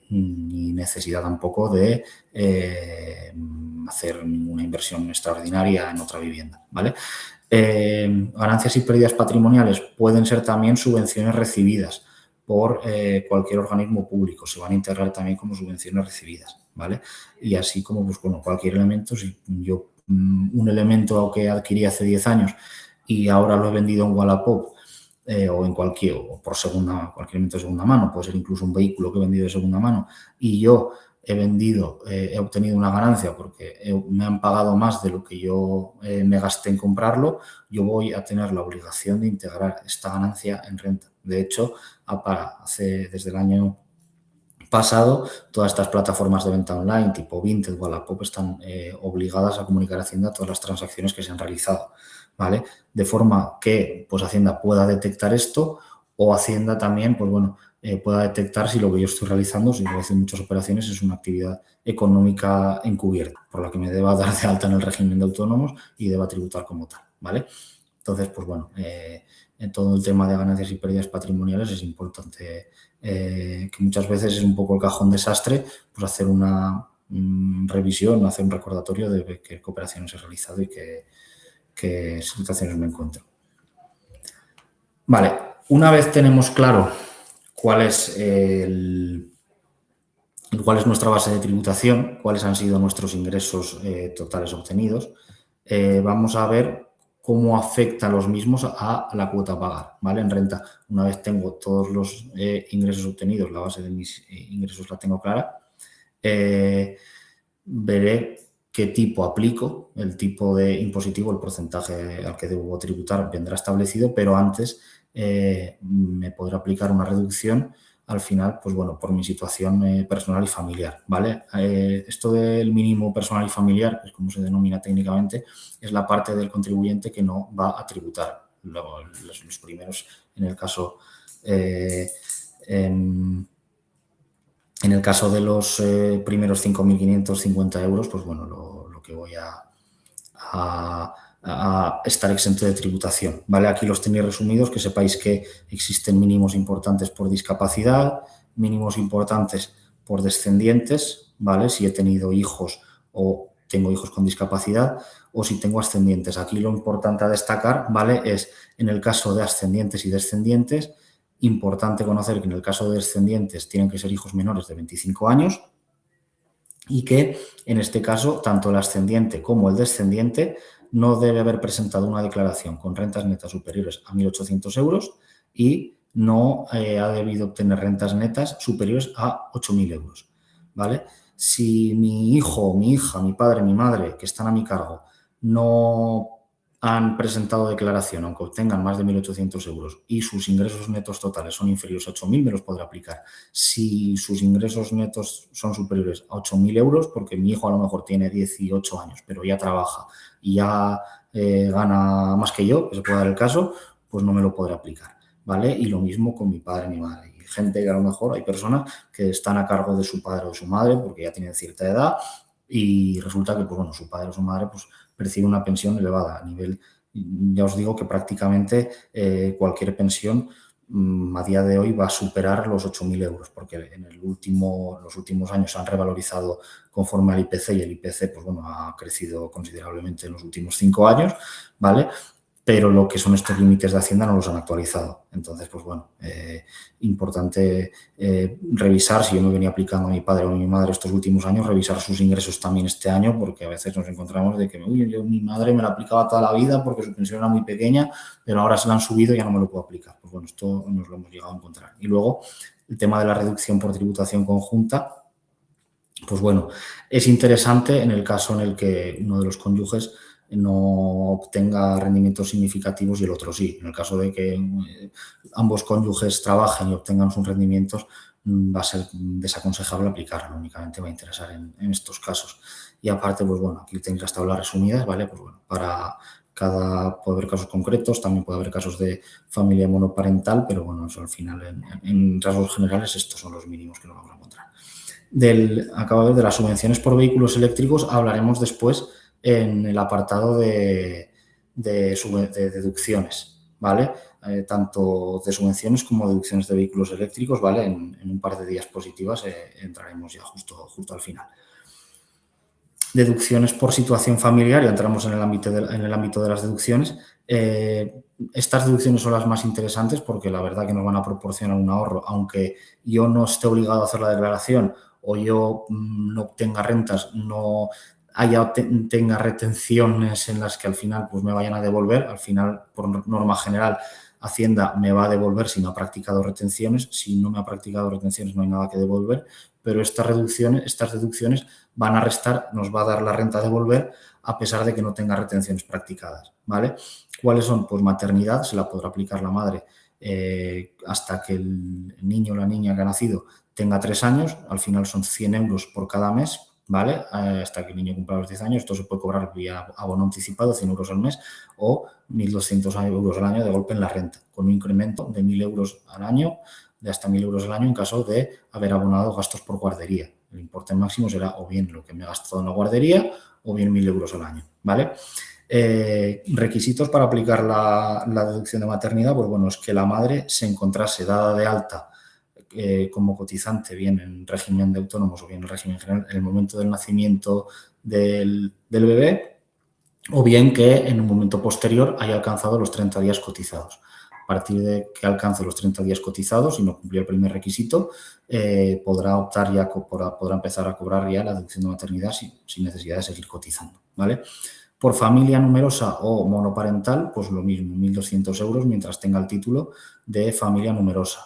ni necesidad tampoco de hacer ninguna inversión extraordinaria en otra vivienda, ¿vale? Ganancias y pérdidas patrimoniales pueden ser también subvenciones recibidas por cualquier organismo público, se van a integrar también como subvenciones recibidas, ¿vale? Y así como, pues bueno, cualquier elemento, si yo un elemento que adquirí hace 10 años y ahora lo he vendido en Wallapop o en cualquier elemento de segunda mano, puede ser incluso un vehículo que he vendido de segunda mano, y yo he obtenido una ganancia porque me han pagado más de lo que yo me gasté en comprarlo, yo voy a tener la obligación de integrar esta ganancia en renta. De hecho, desde el año pasado, todas estas plataformas de venta online tipo Vinted, Wallapop están obligadas a comunicar a Hacienda todas las transacciones que se han realizado, ¿vale? De forma que pues Hacienda pueda detectar esto, o Hacienda también, pues bueno, pueda detectar si lo que yo estoy realizando, si realizo muchas operaciones, es una actividad económica encubierta, por la que me deba dar de alta en el régimen de autónomos y deba tributar como tal, ¿vale? Entonces, pues bueno, en todo el tema de ganancias y pérdidas patrimoniales es importante, que muchas veces es un poco el cajón desastre, pues hacer una revisión, hacer un recordatorio de qué operaciones he realizado y qué situaciones me encuentro. Vale, una vez tenemos claro cuál es nuestra base de tributación, cuáles han sido nuestros ingresos totales obtenidos, vamos a ver cómo afectan los mismos a la cuota a pagar, ¿vale? En renta, una vez tengo todos los ingresos obtenidos, la base de mis ingresos la tengo clara, veré qué tipo aplico, el tipo de impositivo, el porcentaje al que debo tributar vendrá establecido, pero antes me podrá aplicar una reducción al final, pues bueno, por mi situación personal y familiar, ¿vale? Esto del mínimo personal y familiar, que es como se denomina técnicamente, es la parte del contribuyente que no va a tributar. Los primeros, en el caso en el caso de los primeros 5.550 euros, pues bueno, lo que voy a estar exento de tributación, ¿vale? Aquí los tenéis resumidos, que sepáis que existen mínimos importantes por discapacidad, mínimos importantes por descendientes, ¿vale? Si he tenido hijos o tengo hijos con discapacidad, o si tengo ascendientes. Aquí lo importante a destacar, ¿vale? Es en el caso de ascendientes y descendientes, importante conocer que en el caso de descendientes tienen que ser hijos menores de 25 años y que en este caso tanto el ascendiente como el descendiente no debe haber presentado una declaración con rentas netas superiores a 1.800 euros y no ha debido obtener rentas netas superiores a 8.000 euros, ¿vale? Si mi hijo, mi hija, mi padre, mi madre, que están a mi cargo, no han presentado declaración, aunque obtengan más de 1.800 euros y sus ingresos netos totales son inferiores a 8.000, me los podrá aplicar. Si sus ingresos netos son superiores a 8.000 euros, porque mi hijo a lo mejor tiene 18 años, pero ya trabaja y ya gana más que yo, que se puede dar el caso, pues no me lo podrá aplicar, ¿vale? Y lo mismo con mi padre y mi madre. Hay gente que a lo mejor, hay personas que están a cargo de su padre o su madre porque ya tienen cierta edad y resulta que, pues bueno, su padre o su madre, pues percibe una pensión elevada a nivel, ya os digo que prácticamente cualquier pensión a día de hoy va a superar los 8.000 euros, porque en los últimos años se han revalorizado conforme al IPC y el IPC pues bueno, ha crecido considerablemente en los últimos 5 años, ¿vale? Pero lo que son estos límites de Hacienda no los han actualizado. Entonces, pues bueno, importante revisar, si yo me venía aplicando a mi padre o a mi madre estos últimos años, revisar sus ingresos también este año, porque a veces nos encontramos de que mi madre me la aplicaba toda la vida porque su pensión era muy pequeña, pero ahora se la han subido y ya no me lo puedo aplicar. Pues bueno, esto nos lo hemos llegado a encontrar. Y luego, el tema de la reducción por tributación conjunta, pues bueno, es interesante en el caso en el que uno de los cónyuges no obtenga rendimientos significativos y el otro sí. En el caso de que ambos cónyuges trabajen y obtengan sus rendimientos, va a ser desaconsejable aplicarlo, únicamente va a interesar en estos casos. Y aparte, pues bueno, aquí tenéis las tablas resumidas, ¿vale? Pues bueno, puede haber casos concretos, también puede haber casos de familia monoparental, pero bueno, eso al final, en rasgos generales, estos son los mínimos que nos vamos a encontrar. Acabo de ver de las subvenciones por vehículos eléctricos, hablaremos después en el apartado de deducciones, ¿vale? Tanto de subvenciones como deducciones de vehículos eléctricos, ¿vale? En un par de diapositivas entraremos ya justo al final. Deducciones por situación familiar, ya entramos en el ámbito de las deducciones. Estas deducciones son las más interesantes porque la verdad que nos van a proporcionar un ahorro, aunque yo no esté obligado a hacer la declaración o yo no obtenga rentas, no tenga retenciones en las que al final pues me vayan a devolver. Al final, por norma general, Hacienda me va a devolver si no ha practicado retenciones. Si no me ha practicado retenciones, no hay nada que devolver, pero estas deducciones van a restar, nos va a dar la renta a devolver a pesar de que no tenga retenciones practicadas, ¿vale? ¿Cuáles son? Pues maternidad, se la podrá aplicar la madre hasta que el niño o la niña que ha nacido tenga 3 años. Al final son 100 euros por cada mes, ¿vale? Hasta que el niño cumpla los 10 años. Esto se puede cobrar vía abono anticipado, 100 euros al mes, o 1.200 euros al año de golpe en la renta, con un incremento de 1.000 euros al año, de hasta 1.000 euros al año en caso de haber abonado gastos por guardería. El importe máximo será o bien lo que me he gastado en la guardería o bien 1.000 euros al año, ¿vale? Requisitos para aplicar la deducción de maternidad, pues bueno, es que la madre se encontrase dada de alta como cotizante, bien en régimen de autónomos o bien en régimen general, en el momento del nacimiento del bebé, o bien que en un momento posterior haya alcanzado los 30 días cotizados. A partir de que alcance los 30 días cotizados y no cumplió el primer requisito, podrá optar ya, podrá empezar a cobrar ya la deducción de maternidad sin necesidad de seguir cotizando, ¿vale? Por familia numerosa o monoparental, pues lo mismo, 1.200 euros mientras tenga el título de familia numerosa.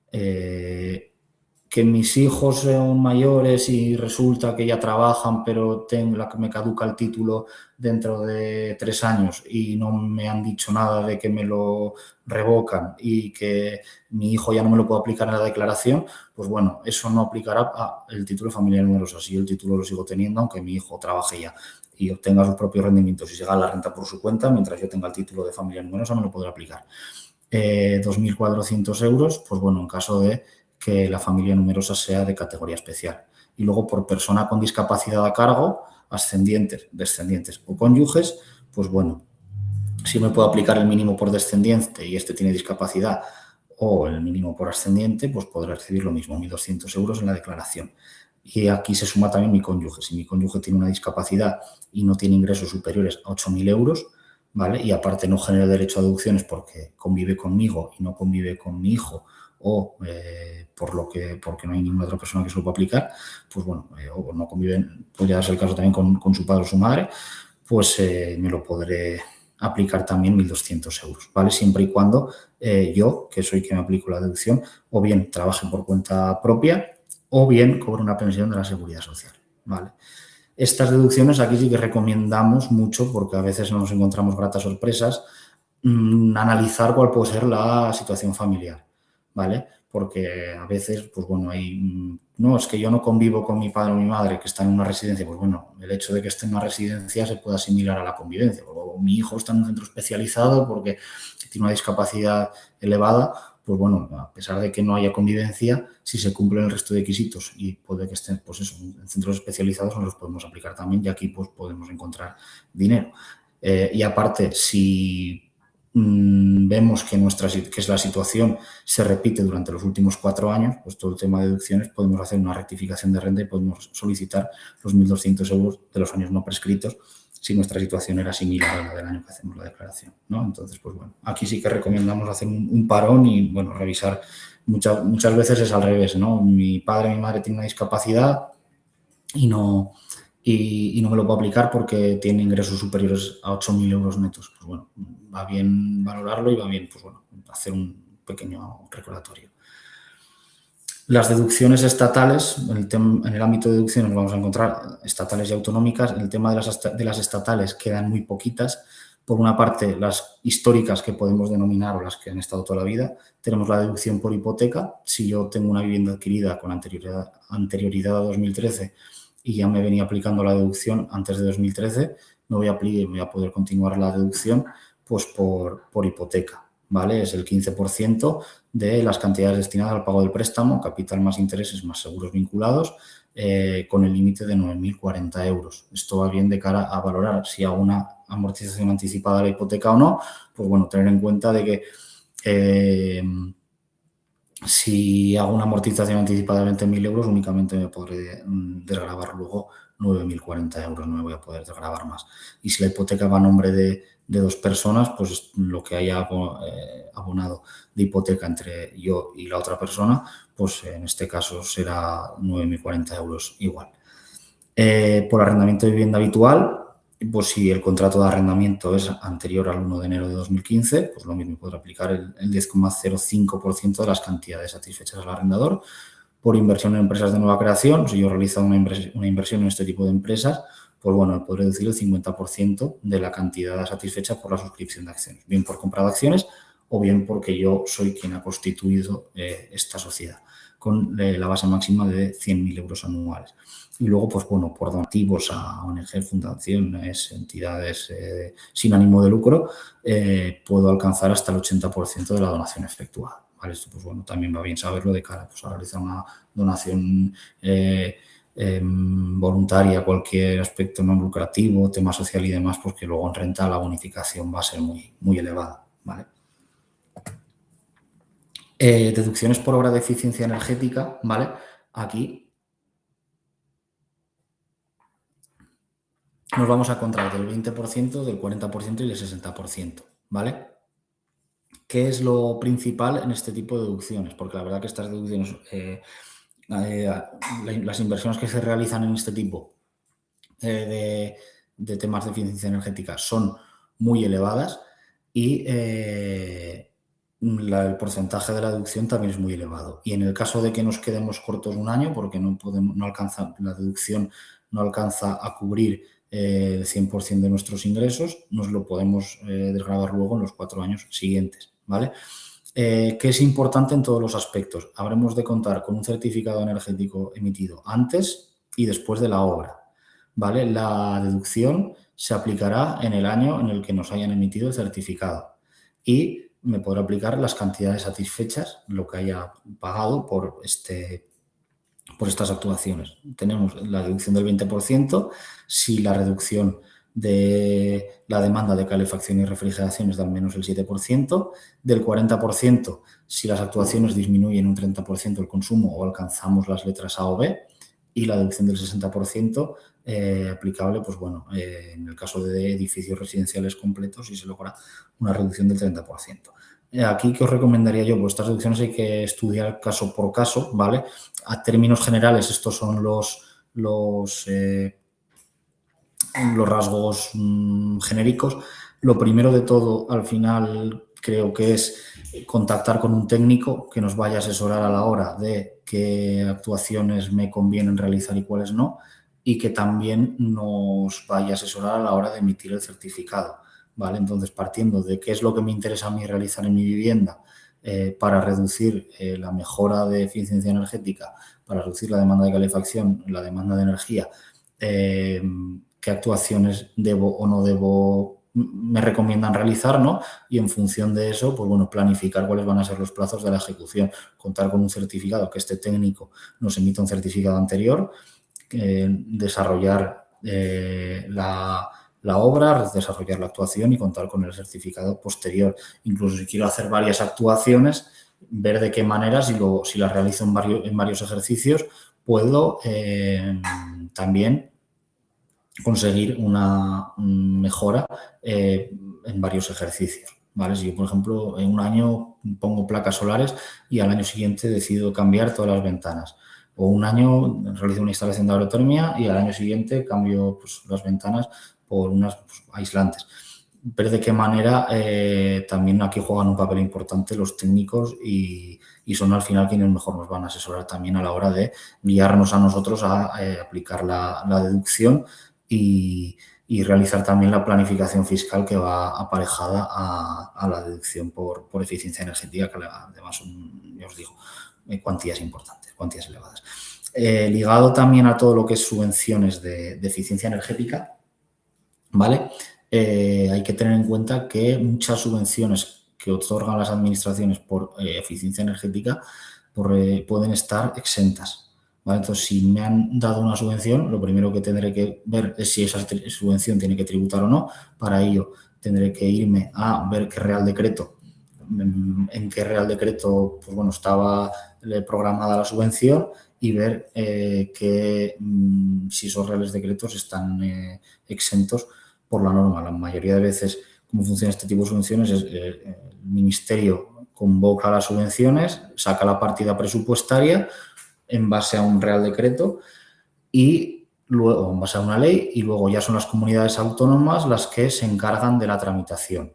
Que mis hijos son mayores y resulta que ya trabajan, pero me caduca el título dentro de 3 años y no me han dicho nada de que me lo revocan y que mi hijo ya no me lo puedo aplicar en la declaración, pues bueno, eso no aplicará el título de familia numerosa. Si yo el título lo sigo teniendo, aunque mi hijo trabaje ya y obtenga sus propios rendimientos y se haga la renta por su cuenta, mientras yo tenga el título de familia numerosa me lo podrá aplicar. 2.400 euros, pues bueno, en caso de que la familia numerosa sea de categoría especial. Y luego por persona con discapacidad a cargo, ascendientes, descendientes o cónyuges, pues bueno, si me puedo aplicar el mínimo por descendiente y este tiene discapacidad o el mínimo por ascendiente, pues podré recibir lo mismo, 1.200 euros en la declaración. Y aquí se suma también mi cónyuge. Si mi cónyuge tiene una discapacidad y no tiene ingresos superiores a 8.000 euros, ¿vale? Y aparte no genera derecho a deducciones porque convive conmigo y no convive con mi hijo o porque no hay ninguna otra persona que se lo pueda aplicar, pues bueno, o no conviven, podría darse el caso también con su padre o su madre, pues me lo podré aplicar también 1.200 euros, ¿vale? Siempre y cuando yo, que soy quien me aplico la deducción, o bien trabaje por cuenta propia o bien cobre una pensión de la Seguridad Social, ¿vale? Estas deducciones aquí sí que recomendamos mucho porque a veces nos encontramos gratas sorpresas, analizar cuál puede ser la situación familiar, ¿vale? Porque a veces, pues bueno, no, es que yo no convivo con mi padre o mi madre que están en una residencia, pues bueno, el hecho de que esté en una residencia se puede asimilar a la convivencia. O mi hijo está en un centro especializado porque tiene una discapacidad elevada, pues bueno, a pesar de que no haya convivencia, si se cumplen el resto de requisitos y puede que estén, pues eso, en centros especializados nos los podemos aplicar también y aquí pues podemos encontrar dinero. Y aparte, si vemos que la situación se repite durante los últimos 4 años, pues todo el tema de deducciones podemos hacer una rectificación de renta y podemos solicitar los 1.200 euros de los años no prescritos si nuestra situación era similar a la del año que hacemos la declaración, ¿no? Entonces, pues bueno, aquí sí que recomendamos hacer un parón y, bueno, revisar. Muchas veces es al revés, ¿no? Mi padre o mi madre tienen una discapacidad y no me lo puedo aplicar porque tiene ingresos superiores a 8.000 euros netos. Pues bueno, va bien valorarlo y va bien, pues bueno, hacer un pequeño recordatorio. Las deducciones estatales, en el ámbito de deducciones vamos a encontrar estatales y autonómicas. En el tema de las estatales quedan muy poquitas. Por una parte, las históricas que podemos denominar o las que han estado toda la vida. Tenemos la deducción por hipoteca. Si yo tengo una vivienda adquirida con anterioridad a 2013 y ya me venía aplicando la deducción antes de 2013, voy a poder continuar la deducción pues por hipoteca, ¿vale? Es el 15% de las cantidades destinadas al pago del préstamo, capital más intereses más seguros vinculados, con el límite de 9.040 euros. Esto va bien de cara a valorar si hago una amortización anticipada de la hipoteca o no. Pues bueno, tener en cuenta de que si hago una amortización anticipada de 20.000 euros, únicamente me podré desgravar luego 9.040 euros, no me voy a poder desgravar más. Y si la hipoteca va a nombre de 2 personas, pues lo que haya abonado de hipoteca entre yo y la otra persona, pues en este caso será 9.040 euros igual. Por arrendamiento de vivienda habitual, pues si el contrato de arrendamiento es anterior al 1 de enero de 2015, pues lo mismo podrá aplicar el 10,05% de las cantidades satisfechas al arrendador. Por inversión en empresas de nueva creación, si yo realizo una inversión en este tipo de empresas, pues bueno, podré deducir el 50% de la cantidad satisfecha por la suscripción de acciones, bien por compra de acciones o bien porque yo soy quien ha constituido esta sociedad, con la base máxima de 100.000 euros anuales. Y luego, pues bueno, por donativos a ONG, fundaciones, entidades sin ánimo de lucro, puedo alcanzar hasta el 80% de la donación efectuada. ¿Vale? Esto, pues bueno, también va bien saberlo de cara pues, a realizar una donación voluntaria, cualquier aspecto no lucrativo, tema social y demás, porque luego en renta la bonificación va a ser muy, muy elevada. ¿Vale? Deducciones por obra de eficiencia energética, ¿vale? Aquí nos vamos a encontrar del 20%, del 40% y del 60%, ¿vale? ¿Qué es lo principal en este tipo de deducciones? Porque la verdad que estas deducciones, las inversiones que se realizan en este tipo de temas de eficiencia energética son muy elevadas y el porcentaje de la deducción también es muy elevado. Y en el caso de que nos quedemos cortos un año, porque no alcanza, la deducción no alcanza a cubrir el 100% de nuestros ingresos, nos lo podemos desgravar luego en los 4 años siguientes, ¿vale? ¿Qué es importante en todos los aspectos? Habremos de contar con un certificado energético emitido antes y después de la obra, ¿vale? La deducción se aplicará en el año en el que nos hayan emitido el certificado y me podrá aplicar las cantidades satisfechas, lo que haya pagado por estas actuaciones. Tenemos la deducción del 20%, si la reducción de la demanda de calefacción y refrigeración es de al menos el 7%, del 40% si las actuaciones disminuyen un 30% el consumo o alcanzamos las letras A o B, y la deducción del 60% aplicable, pues bueno, en el caso de edificios residenciales completos y se logra una reducción del 30%. Aquí, ¿qué os recomendaría yo? Pues estas reducciones hay que estudiar caso por caso, ¿vale? A términos generales, estos son los rasgos genéricos. Lo primero de todo, al final, creo que es contactar con un técnico que nos vaya a asesorar a la hora de qué actuaciones me convienen realizar y cuáles no, y que también nos vaya a asesorar a la hora de emitir el certificado, ¿vale? Entonces, partiendo de qué es lo que me interesa a mí realizar en mi vivienda para reducir la mejora de eficiencia energética, para reducir la demanda de calefacción, la demanda de energía, qué actuaciones debo o no debo, me recomiendan realizar, ¿no? Y en función de eso, pues bueno, planificar cuáles van a ser los plazos de la ejecución, contar con un certificado, que este técnico nos emita un certificado anterior, desarrollar la obra, desarrollar la actuación y contar con el certificado posterior. Incluso si quiero hacer varias actuaciones, ver de qué manera, si las realizo en varios ejercicios, puedo también conseguir una mejora en varios ejercicios. ¿Vale? Si yo, por ejemplo, en un año pongo placas solares y al año siguiente decido cambiar todas las ventanas. O un año realizo una instalación de aerotermia y al año siguiente cambio pues, las ventanas por unas pues, aislantes. Ver de qué manera también aquí juegan un papel importante los técnicos y son al final quienes mejor nos van a asesorar también a la hora de guiarnos a nosotros a aplicar la deducción y realizar también la planificación fiscal que va aparejada a la deducción por eficiencia energética, que además son, ya os digo, cuantías importantes, cuantías elevadas. Ligado también a todo lo que es subvenciones de eficiencia energética, ¿vale? Hay que tener en cuenta que muchas subvenciones que otorgan las administraciones por eficiencia energética pueden estar exentas. ¿Vale? Entonces, si me han dado una subvención, lo primero que tendré que ver es si esa subvención tiene que tributar o no. Para ello, tendré que irme a ver qué Real Decreto, en qué Real Decreto pues bueno, estaba programada la subvención y ver si esos Reales Decretos están exentos por la norma. La mayoría de veces, cómo funciona este tipo de subvenciones es el Ministerio convoca las subvenciones, saca la partida presupuestaria en base a un Real Decreto y luego en base a una ley, y luego ya son las comunidades autónomas las que se encargan de la tramitación,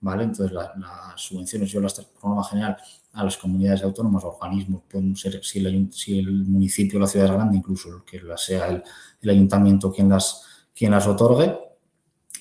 ¿vale? Entonces, las subvenciones yo las por norma general a las comunidades autónomas, organismos, pueden ser, si el municipio o la ciudad es grande, incluso que sea el ayuntamiento quien las otorgue.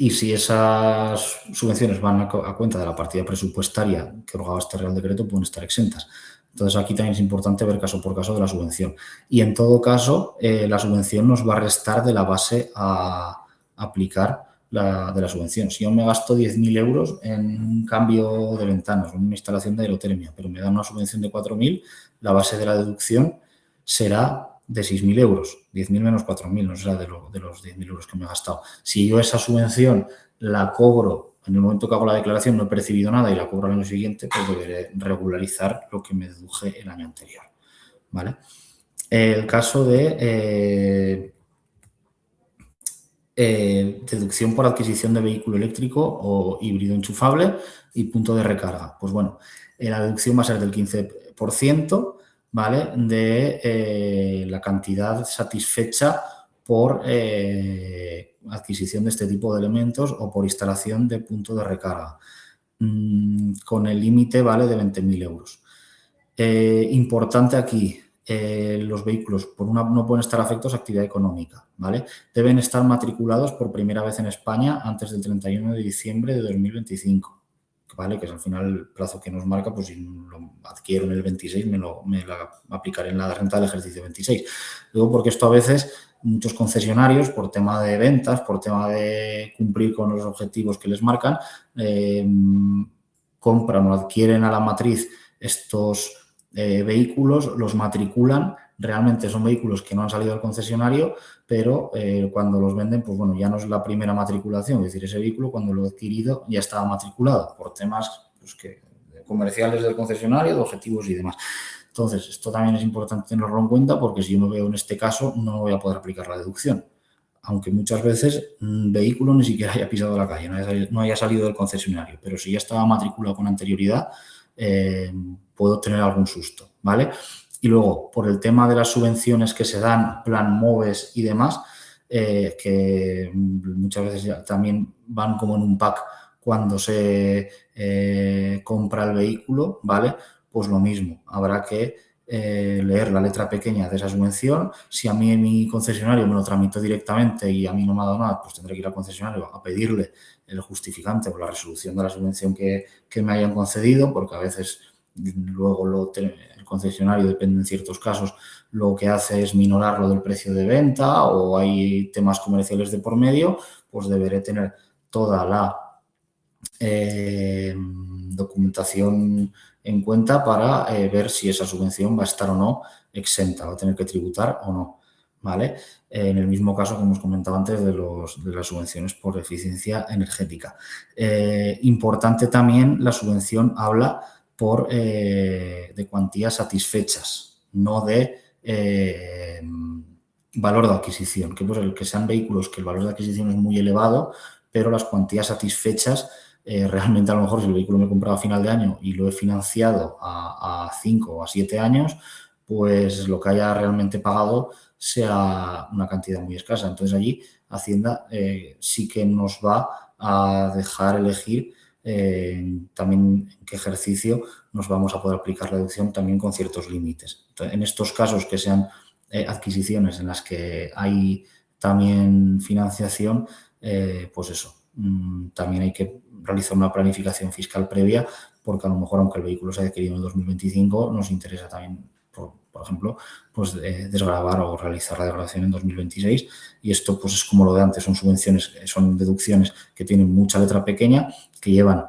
Y si esas subvenciones van a cuenta de la partida presupuestaria que otorgaba este Real Decreto, pueden estar exentas. Entonces, aquí también es importante ver caso por caso de la subvención. Y en todo caso, la subvención nos va a restar de la base a aplicar de la subvención. Si yo me gasto 10.000 euros en un cambio de ventanas o en una instalación de aerotermia, pero me dan una subvención de 4.000, la base de la deducción será de 6.000 euros, 10.000 menos 4.000, no será de los 10.000 euros que me he gastado. Si yo esa subvención la cobro en el momento que hago la declaración, no he percibido nada y la cobro al año siguiente, pues deberé regularizar lo que me deduje el año anterior, ¿vale? El caso de deducción por adquisición de vehículo eléctrico o híbrido enchufable y punto de recarga. Pues bueno, la deducción va a ser del 15%, ¿vale? De la cantidad satisfecha por adquisición de este tipo de elementos o por instalación de punto de recarga, con el límite, ¿vale?, de 20.000 euros. Importante aquí, los vehículos no pueden estar afectos a actividad económica, ¿vale? Deben estar matriculados por primera vez en España antes del 31 de diciembre de 2025, ¿vale? Que es al final el plazo que nos marca, pues si lo adquiero en el 26 me la aplicaré en la renta del ejercicio 26. Luego, porque esto a veces muchos concesionarios, por tema de ventas, por tema de cumplir con los objetivos que les marcan, compran o adquieren a la matriz estos vehículos, los matriculan, realmente son vehículos que no han salido del concesionario, pero cuando los venden, pues bueno, ya no es la primera matriculación, es decir, ese vehículo cuando lo he adquirido ya estaba matriculado por temas pues, comerciales del concesionario, de objetivos y demás. Entonces, esto también es importante tenerlo en cuenta porque si yo me veo en este caso no voy a poder aplicar la deducción. Aunque muchas veces vehículo ni siquiera haya pisado la calle, no haya salido del concesionario, pero si ya estaba matriculado con anterioridad, puedo tener algún susto, ¿vale? Y luego, por el tema de las subvenciones que se dan, plan MOVES y demás, que muchas veces ya también van como en un pack cuando se compra el vehículo, ¿vale? Pues lo mismo, habrá que leer la letra pequeña de esa subvención. Si a mí en mi concesionario me lo tramitó directamente y a mí no me ha dado nada, pues tendré que ir al concesionario a pedirle el justificante o la resolución de la subvención que me hayan concedido, porque a veces luego el concesionario, depende en ciertos casos, lo que hace es minorarlo del precio de venta o hay temas comerciales de por medio, pues deberé tener toda la documentación en cuenta para ver si esa subvención va a estar o no exenta, va a tener que tributar o no, ¿vale? En el mismo caso que hemos comentado antes de las subvenciones por eficiencia energética. Importante también, la subvención habla de cuantías satisfechas, no de valor de adquisición, que sean vehículos que el valor de adquisición es muy elevado, pero las cuantías satisfechas realmente a lo mejor si el vehículo me he comprado a final de año y lo he financiado a 5 o a 7 años, pues lo que haya realmente pagado sea una cantidad muy escasa. Entonces allí Hacienda sí que nos va a dejar elegir también en qué ejercicio nos vamos a poder aplicar la deducción también con ciertos límites. Entonces, en estos casos que sean adquisiciones en las que hay también financiación, pues eso, también hay que realizar una planificación fiscal previa porque a lo mejor, aunque el vehículo se haya adquirido en el 2025, nos interesa también, por ejemplo, pues desgravar o realizar la declaración en 2026 y esto pues es como lo de antes, son subvenciones, son deducciones que tienen mucha letra pequeña, que llevan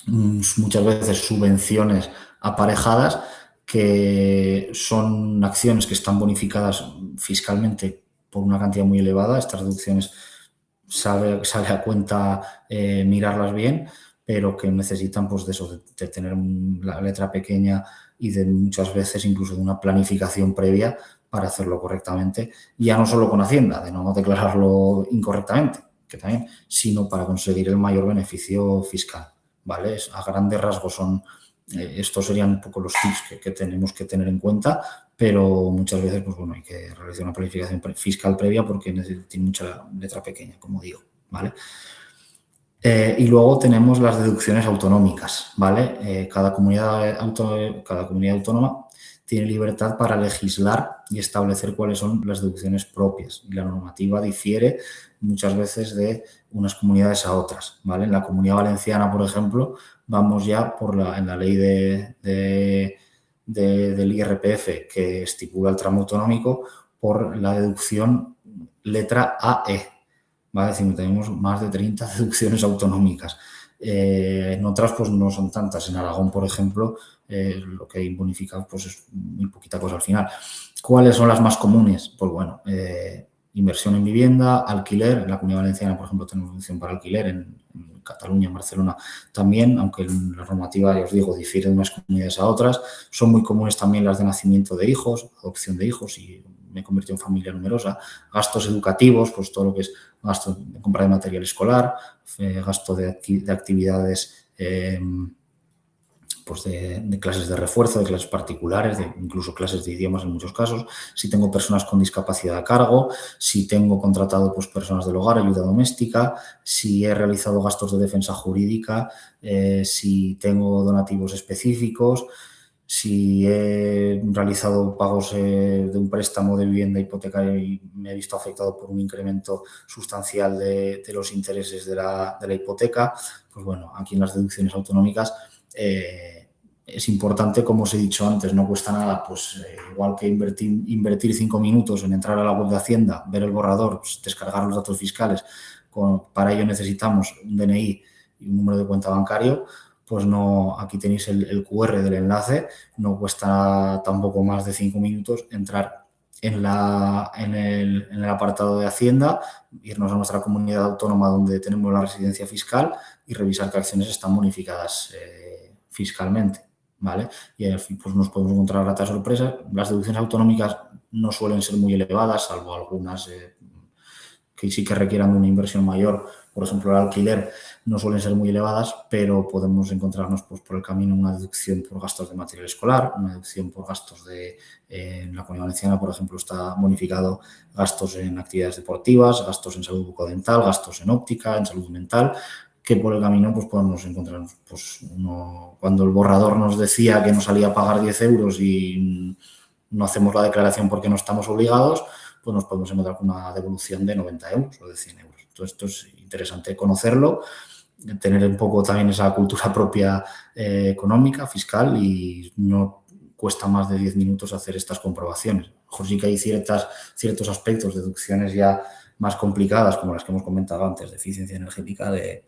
muchas veces subvenciones aparejadas que son acciones que están bonificadas fiscalmente por una cantidad muy elevada. Estas deducciones sale a cuenta mirarlas bien, pero que necesitan pues de eso, de tener la letra pequeña y de muchas veces incluso de una planificación previa para hacerlo correctamente, ya no solo con Hacienda, de no declararlo incorrectamente, que también, sino para conseguir el mayor beneficio fiscal, ¿vale? A grandes rasgos estos serían un poco los tips que tenemos que tener en cuenta, pero muchas veces, pues bueno, hay que realizar una planificación fiscal previa porque tiene mucha letra pequeña, como digo, ¿vale? Y luego tenemos las deducciones autonómicas, ¿vale? Cada comunidad autónoma tiene libertad para legislar y establecer cuáles son las deducciones propias. Y la normativa difiere muchas veces de unas comunidades a otras, ¿vale? En la Comunidad Valenciana, por ejemplo, vamos ya en la ley del IRPF que estipula el tramo autonómico por la deducción letra AE, ¿vale? Es decir, tenemos más de 30 deducciones autonómicas. En otras, pues no son tantas. En Aragón, por ejemplo, lo que hay bonificado pues es muy poquita cosa al final. ¿Cuáles son las más comunes? Pues bueno, inversión en vivienda, alquiler. En la Comunidad Valenciana, por ejemplo, tenemos deducción para alquiler. En Cataluña, en Barcelona también, aunque la normativa, ya os digo, difiere de unas comunidades a otras. Son muy comunes también las de nacimiento de hijos, adopción de hijos y me convirtió en familia numerosa. Gastos educativos, pues todo lo que es gasto de compra de material escolar, gasto de actividades pues de clases de refuerzo, de clases particulares, incluso clases de idiomas en muchos casos, si tengo personas con discapacidad a cargo, si tengo contratado pues, personas del hogar, ayuda doméstica, si he realizado gastos de defensa jurídica, si tengo donativos específicos, si he realizado pagos de un préstamo de vivienda hipotecaria y me he visto afectado por un incremento sustancial de los intereses de la hipoteca, pues bueno, aquí en las deducciones autonómicas es importante, como os he dicho antes, no cuesta nada, pues igual que invertir 5 minutos en entrar a la web de Hacienda, ver el borrador, pues, descargar los datos fiscales, para ello necesitamos un DNI y un número de cuenta bancario. Pues no, aquí tenéis el QR del enlace, no cuesta tampoco más de 5 minutos entrar en el apartado de Hacienda, irnos a nuestra comunidad autónoma donde tenemos la residencia fiscal y revisar qué acciones están bonificadas fiscalmente, ¿vale? Y al fin pues nos podemos encontrar grata sorpresa. Las deducciones autonómicas no suelen ser muy elevadas, salvo algunas que sí que requieran una inversión mayor, por ejemplo, el alquiler, no suelen ser muy elevadas, pero podemos encontrarnos pues, por el camino una deducción por gastos de material escolar, una deducción por gastos en la Comunidad Valenciana, por ejemplo, está bonificado gastos en actividades deportivas, gastos en salud bucodental, gastos en óptica, en salud mental, que por el camino pues podemos encontrar, pues cuando el borrador nos decía que nos salía a pagar 10 euros y no hacemos la declaración porque no estamos obligados, pues nos podemos encontrar con una devolución de 90 euros o de 100 euros. Entonces, esto es interesante conocerlo, tener un poco también esa cultura propia económica, fiscal, y no cuesta más de 10 minutos hacer estas comprobaciones. A lo mejor sí que hay ciertos aspectos, deducciones ya más complicadas, como las que hemos comentado antes, de eficiencia energética, de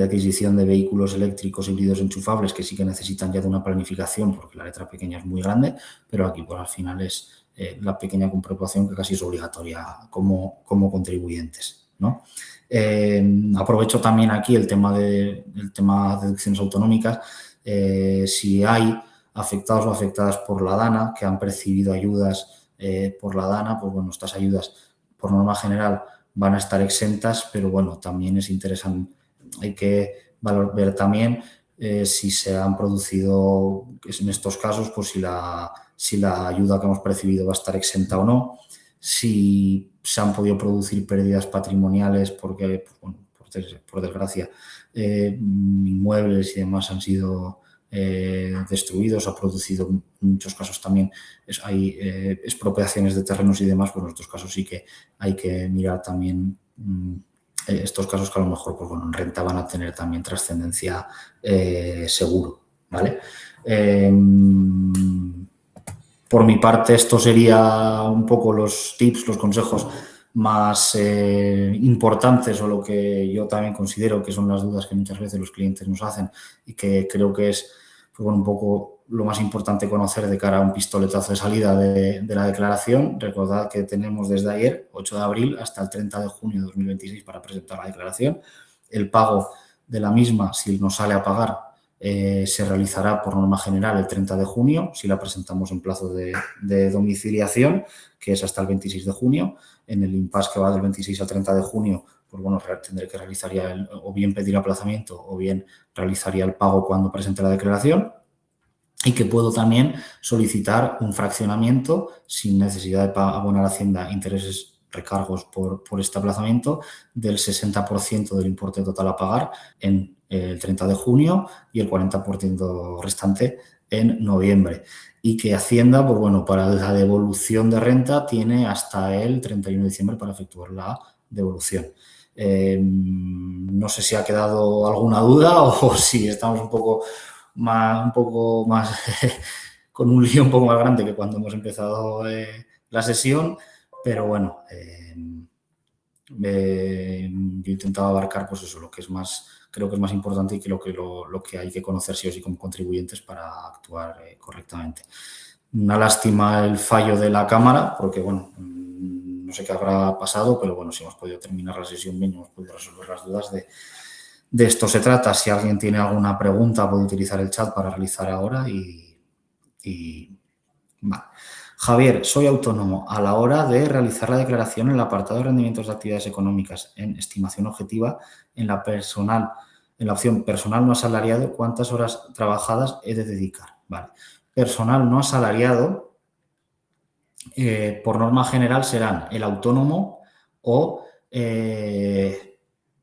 adquisición de vehículos eléctricos híbridos enchufables, que sí que necesitan ya de una planificación porque la letra pequeña es muy grande, pero aquí pues al final es la pequeña comprobación que casi es obligatoria como contribuyentes, ¿no? Aprovecho también aquí el tema de deducciones autonómicas. Si hay afectados o afectadas por la DANA que han percibido ayudas por la DANA, pues bueno, estas ayudas por norma general van a estar exentas, pero bueno, también es interesante, hay que ver también si se han producido, en estos casos, pues si la ayuda que hemos percibido va a estar exenta o no, si se han podido producir pérdidas patrimoniales porque, pues, bueno, por desgracia, inmuebles y demás han sido destruidos, ha producido en muchos casos también hay expropiaciones de terrenos y demás, pues en estos casos sí que hay que mirar también estos casos que a lo mejor pues, bueno, en renta van a tener también trascendencia seguro, ¿vale? Por mi parte, esto sería un poco los tips, los consejos más importantes o lo que yo también considero que son las dudas que muchas veces los clientes nos hacen y que creo que es pues, bueno, un poco lo más importante conocer de cara a un pistoletazo de salida de la declaración. Recordad que tenemos desde ayer, 8 de abril, hasta el 30 de junio de 2026 para presentar la declaración. El pago de la misma, si nos sale a pagar, se realizará por norma general el 30 de junio, si la presentamos en plazo de domiciliación, que es hasta el 26 de junio. En el impasse que va del 26 al 30 de junio, pues bueno, tendré que realizar o bien pedir aplazamiento o bien realizaría el pago cuando presente la declaración. y que puedo también solicitar un fraccionamiento sin necesidad de abonar a Hacienda intereses recargos por este aplazamiento del 60% del importe total a pagar en el 30 de junio y el 40% restante en noviembre. Y que Hacienda, pues bueno, para la devolución de renta tiene hasta el 31 de diciembre para efectuar la devolución. No sé si ha quedado alguna duda o si estamos un poco más con un lío un poco más grande que cuando hemos empezado la sesión, pero bueno, yo he intentado abarcar pues eso, lo que es más, creo que es más importante y que lo que hay que conocer sí o sí como contribuyentes para actuar correctamente. Una lástima el fallo de la Cámara, porque bueno, no sé qué habrá pasado, pero bueno, si hemos podido terminar la sesión bien, hemos podido resolver las dudas de esto se trata. Si alguien tiene alguna pregunta, puede utilizar el chat para realizar ahora vale. Javier, soy autónomo. A la hora de realizar la declaración en el apartado de rendimientos de actividades económicas en estimación objetiva, en la opción personal no asalariado, ¿cuántas horas trabajadas he de dedicar? Vale. Personal no asalariado, por norma general, serán el autónomo o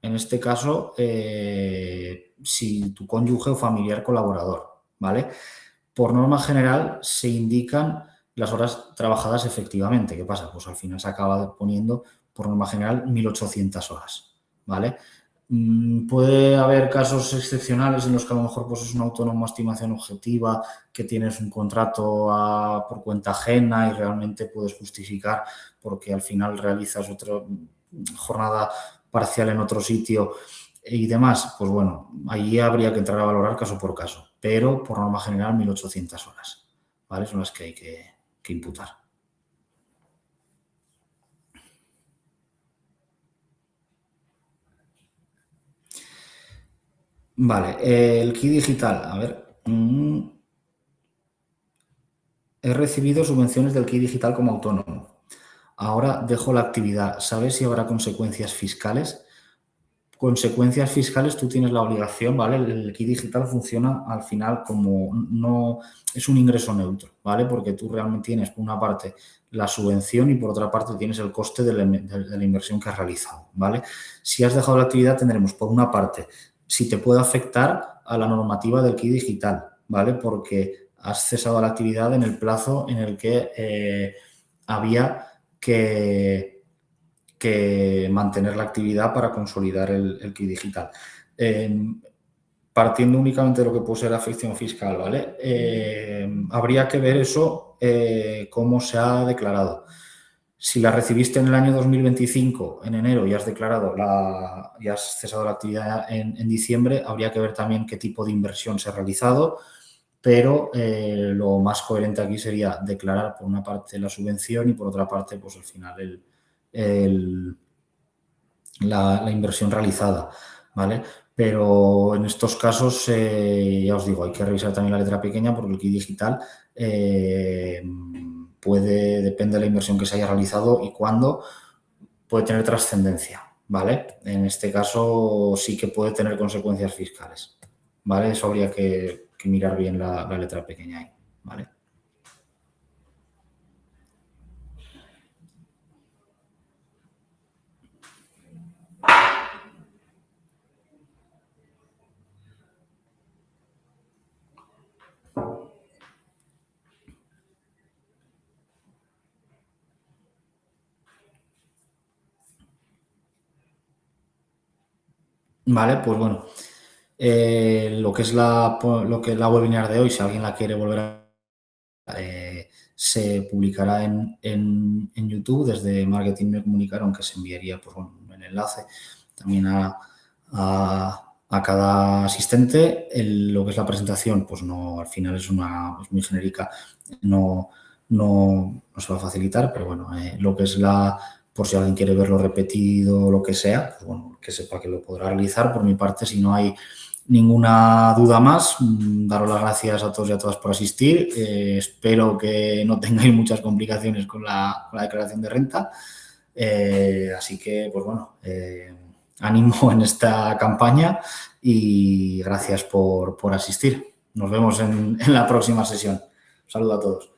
en este caso, si tu cónyuge o familiar colaborador, ¿vale? Por norma general se indican las horas trabajadas efectivamente. ¿Qué pasa? Pues al final se acaba poniendo, por norma general, 1.800 horas, ¿vale? Puede haber casos excepcionales en los que a lo mejor pues, es una autónoma estimación objetiva, que tienes un contrato por cuenta ajena y realmente puedes justificar porque al final realizas otra jornada parcial en otro sitio y demás. Pues bueno, allí habría que entrar a valorar caso por caso, pero por norma general 1.800 horas, ¿vale? Son las que hay que imputar. Vale, el kit digital, a ver. He recibido subvenciones del kit digital como autónomo. Ahora dejo la actividad. ¿Sabes si habrá consecuencias fiscales? Consecuencias fiscales, tú tienes la obligación, ¿vale? El kit digital funciona al final como no es un ingreso neutro, ¿vale? Porque tú realmente tienes por una parte la subvención y por otra parte tienes el coste de la inversión que has realizado, ¿vale? Si has dejado la actividad tendremos por una parte si te puede afectar a la normativa del kit digital, ¿vale? Porque has cesado la actividad en el plazo en el que había que mantener la actividad para consolidar el kit digital. Partiendo únicamente de lo que puede ser afección fiscal, ¿vale? Habría que ver eso, cómo se ha declarado. Si la recibiste en el año 2025, en enero, y has declarado, y has cesado la actividad en diciembre, habría que ver también qué tipo de inversión se ha realizado, pero lo más coherente aquí sería declarar por una parte la subvención y por otra parte, pues al final la inversión realizada, ¿vale? Pero en estos casos, ya os digo, hay que revisar también la letra pequeña porque el kit digital depende de la inversión que se haya realizado y cuándo, puede tener trascendencia, ¿vale? En este caso sí que puede tener consecuencias fiscales, ¿vale? Eso habría que mirar bien la letra pequeña ahí, ¿vale? Vale, pues bueno, lo que es la webinar de hoy, si alguien la quiere volver a se publicará en YouTube desde Marketing me comunicaron que se enviaría pues, bueno, el enlace también a cada asistente. Lo que es la presentación, pues no, al final es muy genérica, no se va a facilitar, pero bueno, lo que es por si alguien quiere verlo repetido o lo que sea, pues bueno, que sepa que lo podrá realizar. Por mi parte, si no hay ninguna duda más, daros las gracias a todos y a todas por asistir. Espero que no tengáis muchas complicaciones con la declaración de renta. Así que, pues bueno, ánimo en esta campaña y gracias por asistir. Nos vemos en la próxima sesión. Un saludo a todos.